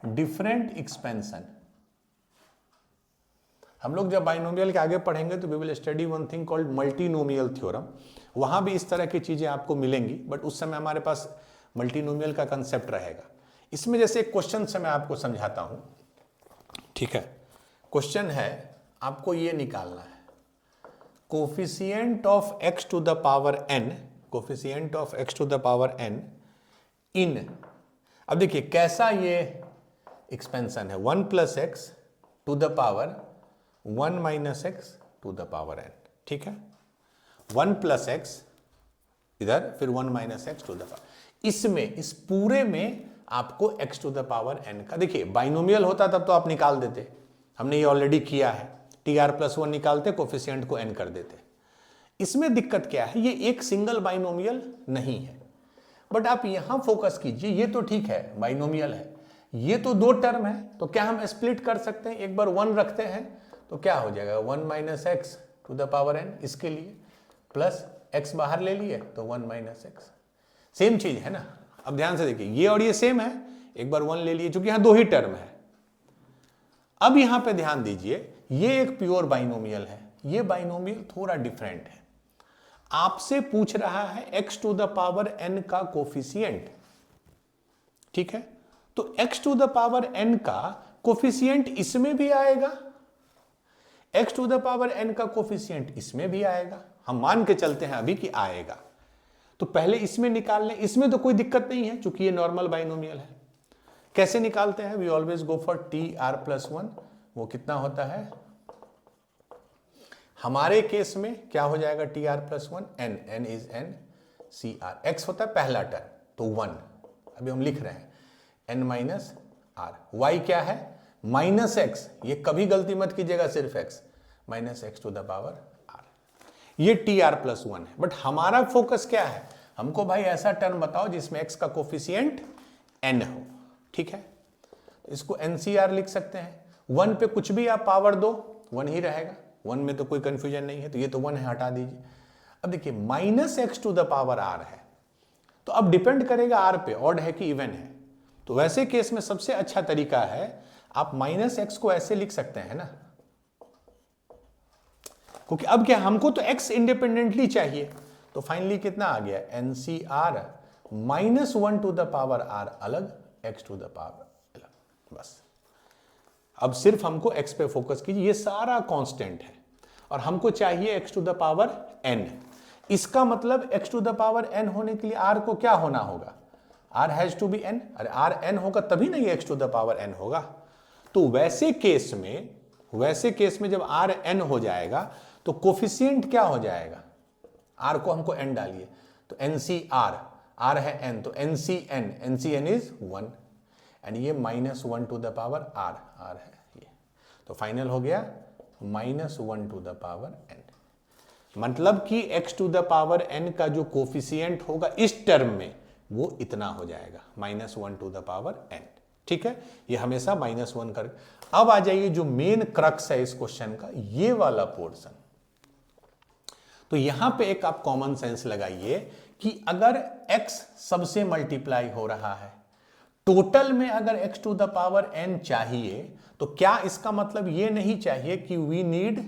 different expansion. हम लोग जब बाइनोमियल के आगे पढ़ेंगे तो we will study one thing called multinomial theorem, वहां भी इस तरह की चीजें आपको मिलेंगी, बट उस समय हमारे पास मल्टीनोमियल का कंसेप्ट रहेगा। इसमें जैसे एक क्वेश्चन से मैं आपको समझाता हूं, ठीक है। क्वेश्चन है, आपको ये निकालना है coefficient of x to the power n, coefficient of x to the power n in, अब देखिए कैसा ये एक्सपेंशन है, 1 plus X to the power 1 minus X to the power n, ठीक है। 1 प्लस एक्स इधर, फिर 1 minus X to the power, इसमें इस पूरे में आपको x to the power n का, देखिए बाइनोमियल होता तब तो आप निकाल देते, हमने ये ऑलरेडी किया है, tr+1 निकालते, कोफिशिएंट को n कर देते। इसमें दिक्कत क्या है, ये एक सिंगल बाइनोमियल नहीं है, बट आप यहां फोकस कीजिए, ये तो ठीक है बाइनोमियल है, ये तो दो टर्म है, तो क्या हम स्प्लिट कर सकते हैं, एक बार 1 रखते हैं तो क्या हो जाएगा 1 minus X to the power n, इसके लिए प्लस x बाहर ले लिए तो 1 माइनस एक्स, सेम चीज है ना। अब ध्यान से देखिए, ये और ये सेम है, एक बार 1 ले लिए, क्योंकि यहां दो ही टर्म है। अब यहां पे ध्यान दीजिए, ये एक प्योर बाइनोमियल है, ये बाइनोमियल थोड़ा डिफरेंट है। आपसे पूछ रहा है x to the power n का कोफिशिएंट, ठीक है। तो x to the power n का कोफिशिएंट इसमें भी आएगा, x to the power n का कोफिशिएंट इसमें भी आएगा, हम मान के चलते हैं अभी कि आएगा। तो पहले इसमें निकाल लें, इसमें तो कोई दिक्कत नहीं है क्योंकि ये नॉर्मल बाइनोमियल है। कैसे निकालते हैं, we always go for tr+1, वो कितना होता है, हमारे केस में क्या हो जाएगा, tr+1 n, n is n, cr, x होता है पहला टर्म तो 1, अभी हम लिख रहे हैं n माइनस r, y क्या है माइनस x, ये कभी गलती मत कीजिएगा, सिर्फ x, minus x to the power r, ये tr+1 है। बट हमारा फोकस क्या है, हमको भाई ऐसा टर्म बताओ जिसमें x का कोफिशिएंट n हो, ठीक है। इसको NCR लिख सकते हैं, 1 पे कुछ भी आप पावर दो 1 ही रहेगा, 1 में तो कोई कंफ्यूजन नहीं है, तो ये तो 1 है, हटा दीजिए। अब देखिए minus X to the power r है, तो अब डिपेंड करेगा r पे, ऑड है कि इवन है। तो वैसे केस में सबसे अच्छा तरीका है, आप माइनस एक्स को ऐसे लिख सकते हैं ना, क्योंकि अब क्या हमको तो x इंडिपेंडेंटली चाहिए, तो फाइनली कितना आ गया NCR -1 to the power r अलग, x टू द पावर अलग, बस। अब सिर्फ हमको x पे फोकस कीजिए, ये सारा कांस्टेंट है और हमको चाहिए x to the power n। इसका मतलब x to the power n होने के लिए r को क्या होना होगा, r has to be n, अरे r n होगा तभी ना ये x to the power n होगा। तो वैसे केस में जब r n हो जाएगा तो कोफिशिएंट क्या हो जाएगा, r को हमको n डालिए तो NCR, r है n तो NCN इज 1 एंड ये -1 टू द पावर r है ये, तो फाइनल हो गया -1 टू द पावर n। मतलब कि x to the power n का जो कोफिशिएंट होगा इस टर्म में वो इतना हो जाएगा, -1 टू द पावर n, ठीक है। ये हमेशा -1 कर। अब आ जाइए जो मेन क्रक्स है इस क्वेश्चन का, ये वाला पोर्शन। तो यहां पे एक आप कॉमन सेंस लगाइए कि अगर x सबसे मल्टीप्लाई हो रहा है, टोटल में अगर x to the power n चाहिए, तो क्या इसका मतलब ये नहीं चाहिए कि we need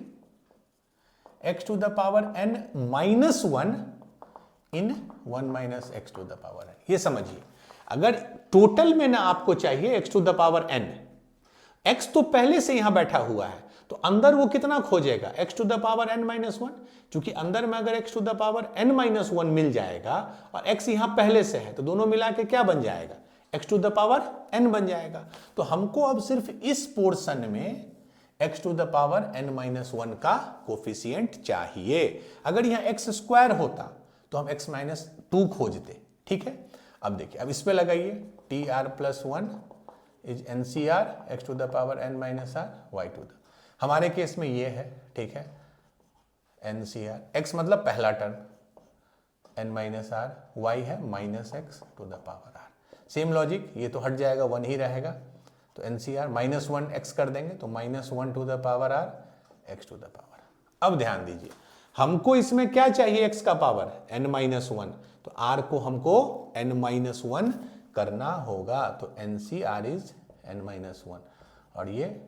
x to the power n -1 in 1 minus X to the power n। ये समझिए, अगर टोटल में ना आपको चाहिए x to the power n, x तो पहले से यहां बैठा हुआ है, तो अंदर वो कितना खोजेगा, x to the power n minus one, क्योंकि अंदर में अगर x to the power n minus one मिल जाएगा और x यहां पहले से है तो दोनों मिला के क्या बन जाएगा, x to the power n बन जाएगा। तो हमको अब सिर्फ इस पोर्शन में x to the power n minus one का कोफिशिएंट चाहिए। अगर यहां x स्क्वायर होता तो हम x माइनस टू खोजते, ठीक है। अब देखिए, अब इस पे लगाइए, T R plus one is N C R X to the power N minus R Y to the, हमारे केस में ये है, ठीक है, एन सी आर, एक्स मतलब पहला term, N minus R, Y है minus X to the power R. Same logic, ये तो हट जाएगा, वन ही रहेगा, तो N C R minus one X कर देंगे तो minus one to the power R X to the power. अब ध्यान दीजिए, हमको इसमें क्या चाहिए, x का पावर n माइनस वन, तो r को हमको n माइनस वन करना होगा, तो N C R is n minus one. और ये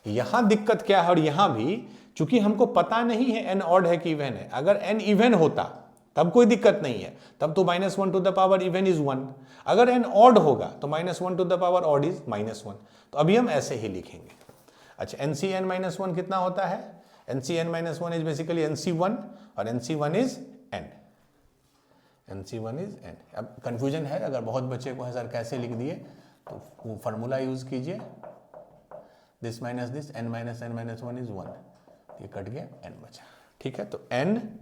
यहां दिक्कत क्या है, और यहां भी चूंकि हमको पता नहीं है n ऑड है कि इवन है, अगर n इवन होता तब कोई दिक्कत नहीं है, तब तो minus one to the power even is one. अगर n ऑड होगा तो minus one to the power odd is minus one. तो अभी हम ऐसे ही लिखेंगे। अच्छा, N C N minus one कितना होता है, N C N minus one is basically N C one, और N C one is N, N C one is N. अब कंफ्यूजन है, अगर बहुत बच्चे को है सर कैसे लिख दिए, तो वो फार्मूला यूज कीजिए, this minus this, N minus one is one, ये कट गया, एन बचा, ठीक है। तो N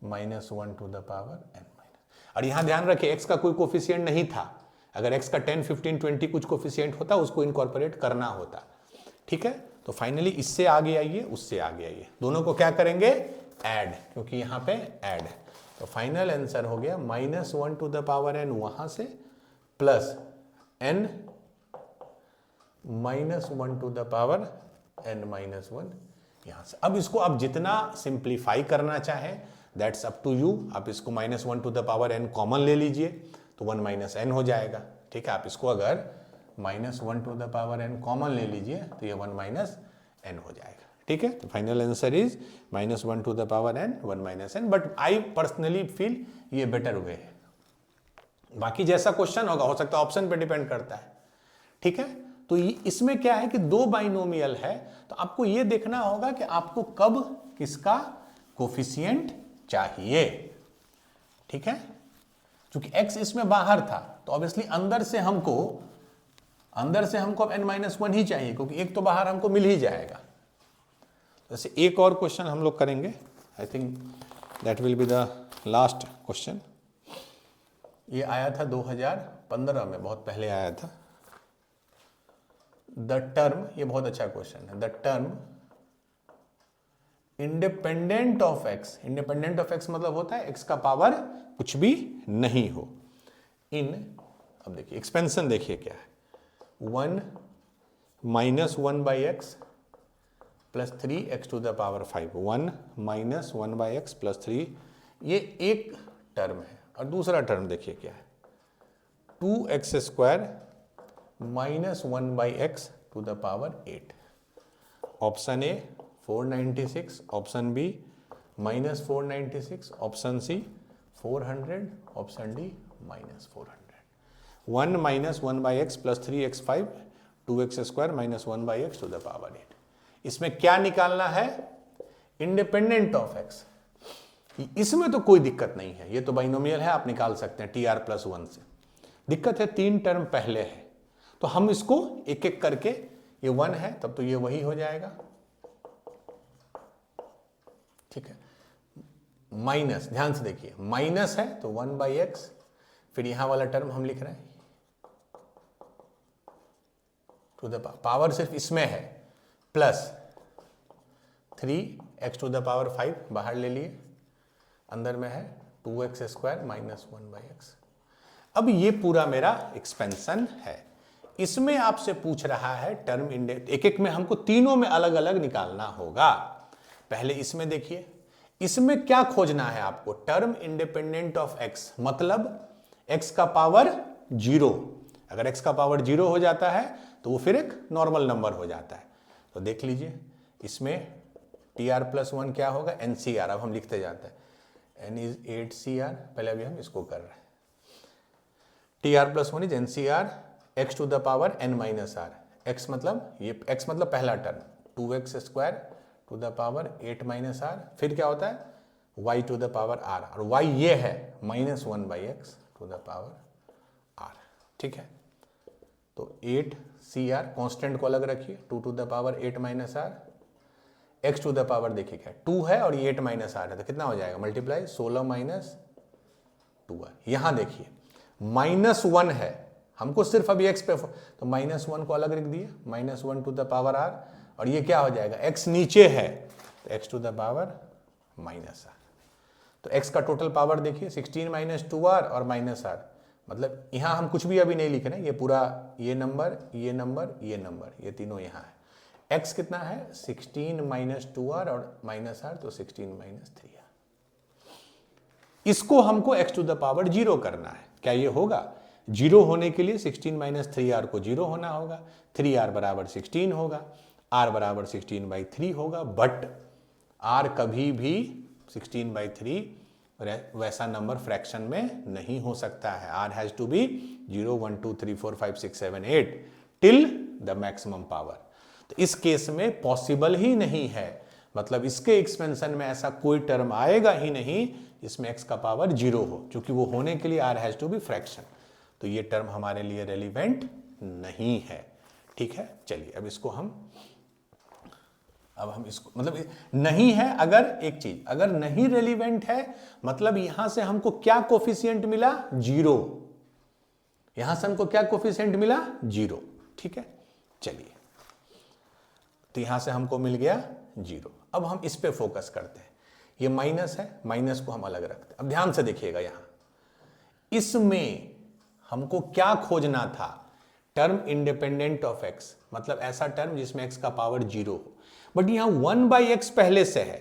minus one to the power N minus. और यहां ध्यान रखिए, एक्स का कोई कोफिशिएंट नहीं था, अगर एक्स का 10, 15, 20 कुछ कोफिशिएंट होता उसको इनकॉर्पोरेट करना होता, ठीक है। तो फाइनली इससे आगे आइए, उससे आगे आइए, दोनों को क्या करेंगे, ऐड, क्योंकि यहां पे ऐड है। तो फाइनल आंसर हो गया minus one to the power N वहां से, plus N minus one to the power N minus one यहां से। अब इसको आप जितना सिंप्लीफाई करना चाहें दैट्स अप टू यू। आप इसको minus one to the power N common ले लीजिए तो वन माइनस एन हो जाएगा, ठीक है। आप इसको अगर minus one to the power N common ले लीजिए तो ये वन माइनस एन हो जाएगा, ठीक है। तो final answer is minus one to the power N one minus N, but I personally feel ये बेटर वे है। बाकी जैसा क्वेश्चन होगा, हो सकता है ऑप्शन पे डिपेंड करता है, ठीक है। तो इसमें क्या है कि दो बाइनोमियल है, तो आपको ये देखना होगा कि आपको कब किसका कोफिशिएंट चाहिए, ठीक है। क्योंकि x इसमें बाहर था तो ऑब्वियसली अंदर से हमको अब n माइनस वन ही चाहिए, क्योंकि एक तो बाहर हमको मिल ही जाएगा। जैसे एक और क्वेश्चन हम लोग करेंगे, I think that will be the last question. ये आया था 2015 में, बहुत पहले आया था। द टर्म, ये बहुत अच्छा क्वेश्चन है, the term independent of x, independent of x मतलब होता है एक्स का पावर कुछ भी नहीं हो, इन, अब देखिए एक्सपेंशन देखिए क्या है, one minus one by X plus three X to the power five, one minus one by X plus three, ये एक टर्म है। और दूसरा टर्म देखिए क्या है, two X square minus one by X to the power eight. Option A 496, option B minus 496, option C 400, option D minus 400। One minus one by X plus three X five, two X square minus one by X to the power eight. इसमें क्या निकालना है, independent of x. इसमें तो कोई दिक्कत नहीं है, ये तो बाइनोमियल है, आप निकाल सकते हैं टी आर प्लस वन से। दिक्कत है तीन टर्म पहले है, तो हम इसको एक एक करके, ये वन है तब तो ये वही हो जाएगा, ठीक है। माइनस, ध्यान से देखिए, माइनस है तो वन बाई एक्स, फिर यहां वाला टर्म हम लिख रहे हैं टू द पावर सिर्फ इसमें है, plus three X to the power five बाहर ले लिए, अंदर में है two X square minus one by X. अब ये पूरा मेरा एक्सपेंशन है। इसमें आपसे पूछ रहा है टर्म इंडेक्स, एक एक में हमको तीनों में अलग अलग निकालना होगा। पहले इसमें देखिए, इसमें क्या खोजना है आपको, टर्म इंडिपेंडेंट ऑफ एक्स, मतलब एक्स का पावर जीरो। अगर एक्स का पावर जीरो हो जाता है तो वो फिर एक नॉर्मल नंबर हो जाता है। तो देख लीजिए, इसमें टी आर प्लस वन क्या होगा, एन सी आर। अब हम लिखते जाते हैं, एन इज 8 सी आर, पहले अभी हम इसको कर रहे हैं, T R plus one is N C R X to the power N minus R. X मतलब ये, एक्स मतलब पहला term, 2x square to the power 8 minus R, फिर क्या होता है y to the power r, और y ये है -1/x to the power r, ठीक है। तो 8cr कांस्टेंट को अलग रखिए, 2 to the power 8 minus R, x to the power देखिए क्या 2 है और ये 8 माइनस आर है, तो कितना हो जाएगा मल्टीप्लाई 16 माइनस 2r। यहां देखिए -1 है, हमको सिर्फ अभी x पे, तो -1 को अलग रख दिए, -1 टू द पावर r, और ये क्या हो जाएगा x नीचे है तो x to the power -r। तो x का टोटल पावर देखिए 16 माइनस 2r और माइनस r, मतलब यहां हम कुछ भी अभी नहीं लिख रहे हैं, ये पूरा ये नंबर ये नंबर ये नंबर ये तीनों यहां है। x कितना है 16 माइनस 2r और माइनस r, तो 16 माइनस 3r। इसको हमको x टू द पावर 0 करना है। क्या ये होगा? 0 होने के लिए 16 माइनस 3r को 0 होना होगा, 3r बराबर 16 होगा, r बराबर 16/3 होगा, बट r कभी भी 16/3 वैसा नंबर फ्रैक्शन में नहीं हो सकता है। r has to be 0 1 2 3 4 5 6 7 8 till the maximum power. तो इस केस में पॉसिबल ही नहीं है, मतलब इसके एक्सपेंशन में ऐसा कोई टर्म आएगा ही नहीं जिसमें x का पावर 0 हो, क्योंकि वो होने के लिए r has to be fraction. तो ये टर्म हमारे लिए रेलिवेंट नहीं है, ठीक है। चलिए अब इसको मतलब नहीं है, अगर एक चीज अगर नहीं रेलिवेंट है मतलब यहां से हमको क्या कोफिशिएंट मिला 0, यहां से हमको क्या कोफिशिएंट मिला 0, ठीक है। चलिए तो यहां से हमको मिल गया 0। अब हम इस पे फोकस करते हैं, ये माइनस है, माइनस को हम अलग रखते हैं। अब ध्यान से देखिएगा, यहां इसमें हमको क्या खोजना था, टर्म इंडिपेंडेंट ऑफ x, मतलब ऐसा टर्म जिसमें x का पावर 0 हो, बट यहां 1/x पहले से है,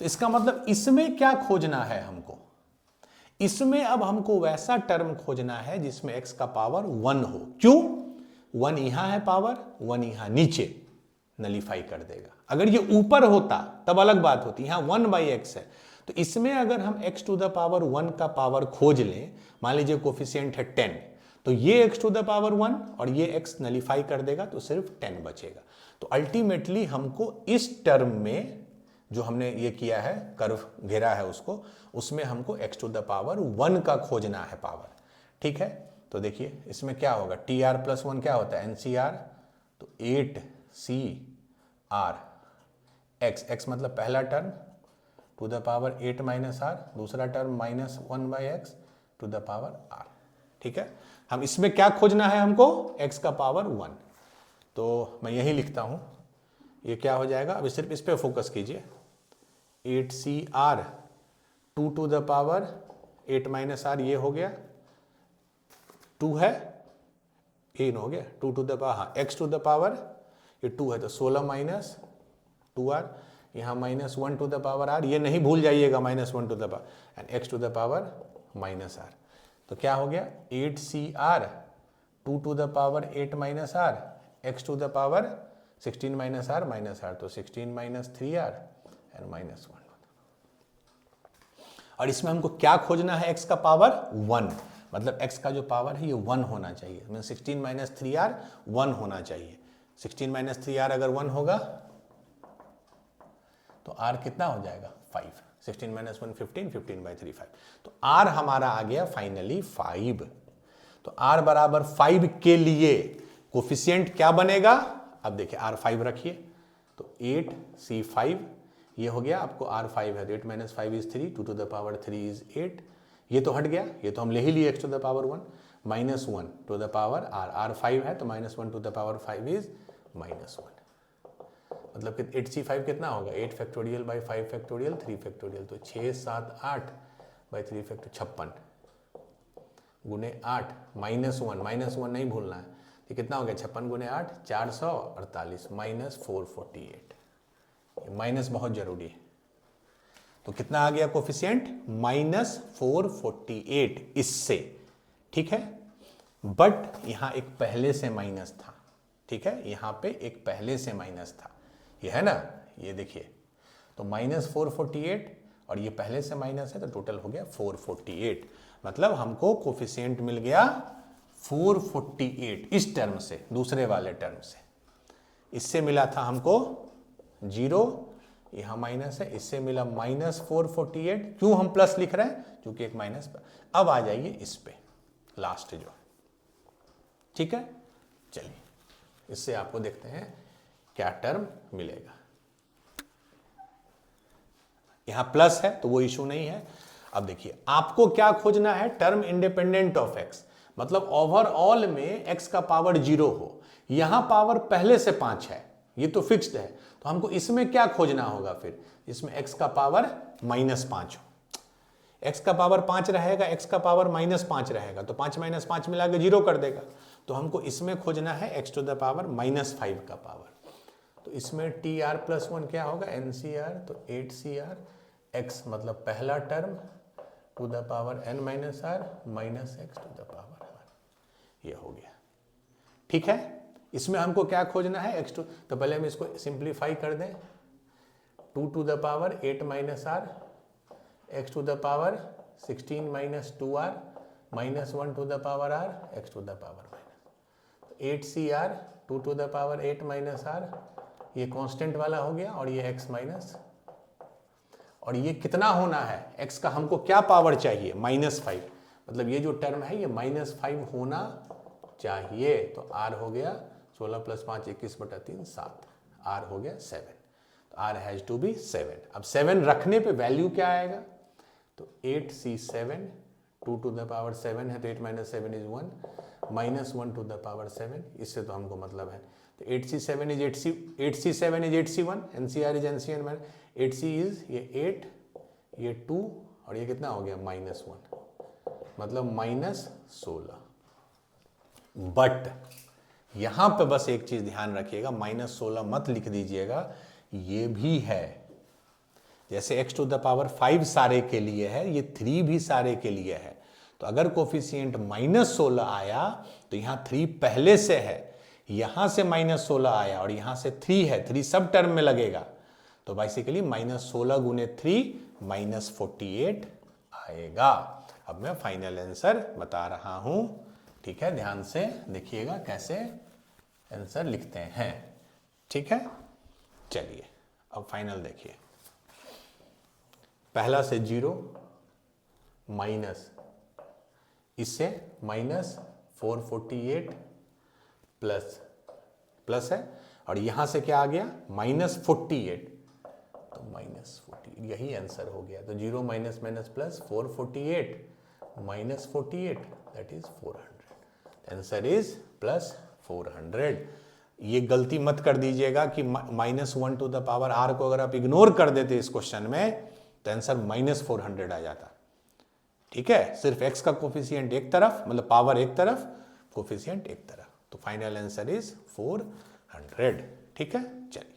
तो इसका मतलब इसमें क्या खोजना है हमको, इसमें अब हमको वैसा टर्म खोजना है जिसमें x का पावर 1 हो। क्यों? 1 यहां है पावर, 1 यहां नीचे, नलीफाई कर देगा। अगर ये ऊपर होता तब अलग बात होती, यहां 1/x है, तो इसमें अगर हम x टू द पावर 1 का पावर खोज लें, मान लीजिए कोफिशिएंट है 10, तो ये x टू द पावर 1 और ये x नलीफाई कर देगा, तो सिर्फ 10 बचेगा। तो अल्टीमेटली हमको इस टर्म में जो हमने ये किया है, कर्व घेरा है उसको, उसमें हमको x टू द पावर 1 का खोजना है पावर, ठीक है। तो देखिए इसमें क्या होगा, tr प्लस 1 क्या होता है ncr, तो 8cr x मतलब पहला term to the power 8 minus r, दूसरा term -1/x to the power r, ठीक है। हम इसमें क्या खोजना है हमको, x का पावर 1, तो मैं यही लिखता हूं, ये क्या हो जाएगा, अभी सिर्फ इस पे फोकस कीजिए, 8cr 2 to the power 8 minus r, ये हो गया 2 है, ये हो गया 2 टू द पावर, हाँ x टू द पावर ये 2 है, तो 16 माइनस 2r, यहाँ -1 टू द पावर r, ये नहीं भूल जाइएगा -1 to the power, and x to the power -r। तो क्या हो गया 8cr 2 to the power 8 minus r, x to the power 16 minus r, तो 16 माइनस 3r एंड -1। और इसमें हमको क्या खोजना है, x का पावर 1, मतलब x का जो पावर है ये 1 होना चाहिए, मतलब 16 माइनस 3r 1 होना चाहिए। 16 माइनस 3r अगर 1 होगा तो r कितना हो जाएगा 5, 16 माइनस 1 15, 15/3 5, तो r हमारा आ गया फाइनली 5। तो r बराबर 5 के लिए कोफिशिएंट क्या बनेगा, अब देखिए r 5 रखिए, तो 8c5 ये हो गया, आपको r 5 है, तो 8 minus 5 is 3, 2 to the power 3 is 8, ये तो हट गया, ये तो हम ले ही लिए x to the power 1, -1 to the power r 5 है, तो -1 टू द पावर 5 इज -1, मतलब कि 8c5 कितना होगा, 8 फैक्टोरियल बाई 5 फैक्टोरियल 3 फैक्टोरियल, तो 6 7 8 बाई 3 फैक्टोरियल 56 गुने 8 -1 नहीं भूलना है, ये कितना हो गया 56 गुने 8 448 -448, माइनस बहुत जरूरी है। तो कितना आ गया कोफिशिएंट -448 इससे, ठीक है। बट यहां एक पहले से माइनस था, ठीक है, यहां पे एक पहले से माइनस था, ये है ना, ये देखिए, तो -448 और ये पहले से माइनस है, तो टोटल हो गया 448, मतलब हमको कोफिशिएंट मिल गया 448 इस टर्म से, दूसरे वाले टर्म से। इससे मिला था हमको 0, यहाँ माइनस है, इससे मिला -448। क्यों हम प्लस लिख रहे हैं? क्योंकि एक माइनस। अब आ जाइए इस पे लास्ट जो, ठीक है। चलिए इससे आपको देखते हैं क्या टर्म मिलेगा। यहां प्लस है तो वो इशू नहीं है। अब देखिए आपको क्या खोजना है, टर्म इंडिपेंडेंट ऑफ एक्स, मतलब ओवरऑल में एक्स का पावर 0 हो। यहां पावर पहले से 5 है, ये तो फिक्स्ड है, तो हमको इसमें क्या खोजना होगा फिर, इसमें एक्स का पावर -5 हो। एक्स का पावर 5 रहेगा, एक्स का पावर -5 रहेगा, तो 5 - 5 मिला के 0 कर देगा। तो हमको इसमें खोजना है x टू द पावर -5 का पावर। तो इसमें tr+1 क्या होगा, ncr, तो 8cr x, मतलब पहला term to the power n - r minus x to the power 1, ये हो गया। ठीक है, इसमें हमको क्या खोजना है, x टू, तो पहले हम इसको सिंप्लीफाई कर दें, 2 to the power 8 - r, x to the power 16 - 2r minus 1 to the power r, x to the power 8cr 2 to the power 8 - r, ये कांस्टेंट वाला हो गया, और ये x माइनस, और ये कितना होना है, x का हमको क्या पावर चाहिए, -5, मतलब ये जो टर्म है ये -5 होना चाहिए। तो r हो गया 16 + 5 21/3 7, r हो गया 7, तो r हैज टू बी 7। अब 7 रखने पे वैल्यू क्या आएगा, तो 8c7, 2 टू द पावर 7 है तो 8 - 7 इज 1, -1 टू द पावर 7, इससे तो हमको मतलब है। तो 8c7 is 8c1, ncr is ncn, 8c is ये 8, ये 2, और ये कितना हो गया -1, मतलब -16। बट यहां पे बस एक चीज ध्यान रखिएगा, -16 मत लिख दीजिएगा, ये भी है, जैसे x टू द पावर 5 सारे के लिए है, ये 3 भी सारे के लिए है। तो अगर कोफिशिएंट -16 आया तो यहाँ 3 पहले से है, यहां से -16 आया और यहां से 3 है, 3 सब टर्म में लगेगा, तो बेसिकली -16 गुने 3 -48 आएगा। अब मैं फाइनल आंसर बता रहा हूं, ठीक है, ध्यान से देखिएगा कैसे आंसर लिखते हैं, ठीक है। चलिए अब फाइनल देखिए, पहला से 0 माइनस, इससे -448 प्लस है, और यहां से क्या आ गया -48, तो -48, यही आंसर हो गया। तो 0 minus plus 448 -48, that is 400, answer is +400। ये गलती मत कर दीजिएगा कि -1 टू द पावर r को अगर आप इग्नोर कर देते इस क्वेश्चन में तो आंसर -400 आ जाता, ठीक है। सिर्फ x का कोफिशिएंट एक तरफ, मतलब पावर एक तरफ, कोफिशिएंट एक तरफ, तो फाइनल आंसर इज 400, ठीक है। चलिए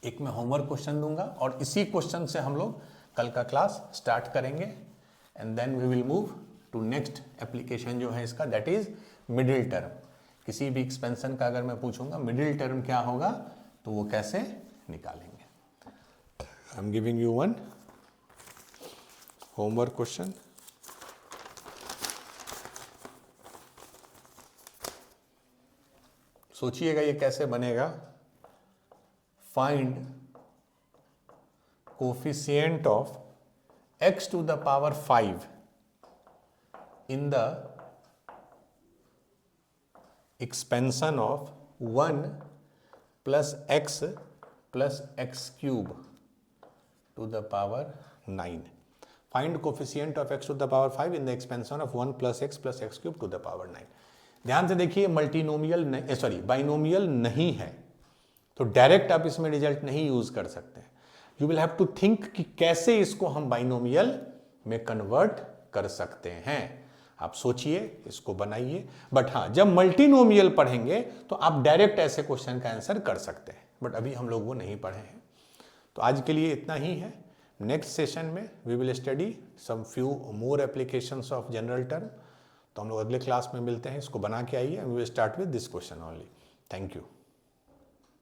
एक मैं होमवर्क क्वेश्चन दूंगा और इसी क्वेश्चन से हम लोग कल का क्लास स्टार्ट करेंगे, and then we will move to next application जो है इसका, दैट इज मिडिल टर्म। किसी भी एक्सपेंशन का अगर मैं पूछूंगा मिडिल टर्म क्या होगा तो वो कैसे निकालेंगे। I am giving you one homework question. सोचिएगा ये कैसे बनेगा, find coefficient of x to the power 5 in the expansion of 1 plus x plus x³ to the power 9। Find coefficient of x to the power 5 in the expansion of 1 plus x plus x³ to the power 9। ध्यान से देखिए, multinomial binomial नहीं है, तो direct आप इसमें result नहीं use कर सकते। You will have to think कि कैसे इसको हम बाइनोमियल में कन्वर्ट कर सकते हैं। आप सोचिए, इसको बनाइए। बट हाँ, जब मल्टीनोमियल पढ़ेंगे तो आप डायरेक्ट ऐसे क्वेश्चन का आंसर कर सकते हैं, बट अभी हम लोग वो नहीं पढ़े हैं। तो आज के लिए इतना ही है। नेक्स्ट सेशन में we will study some few more applications of general term. तो हम लोग अगले क्लास में मिलते हैं, इसको बना के आइए। We will start with this question only. Thank you.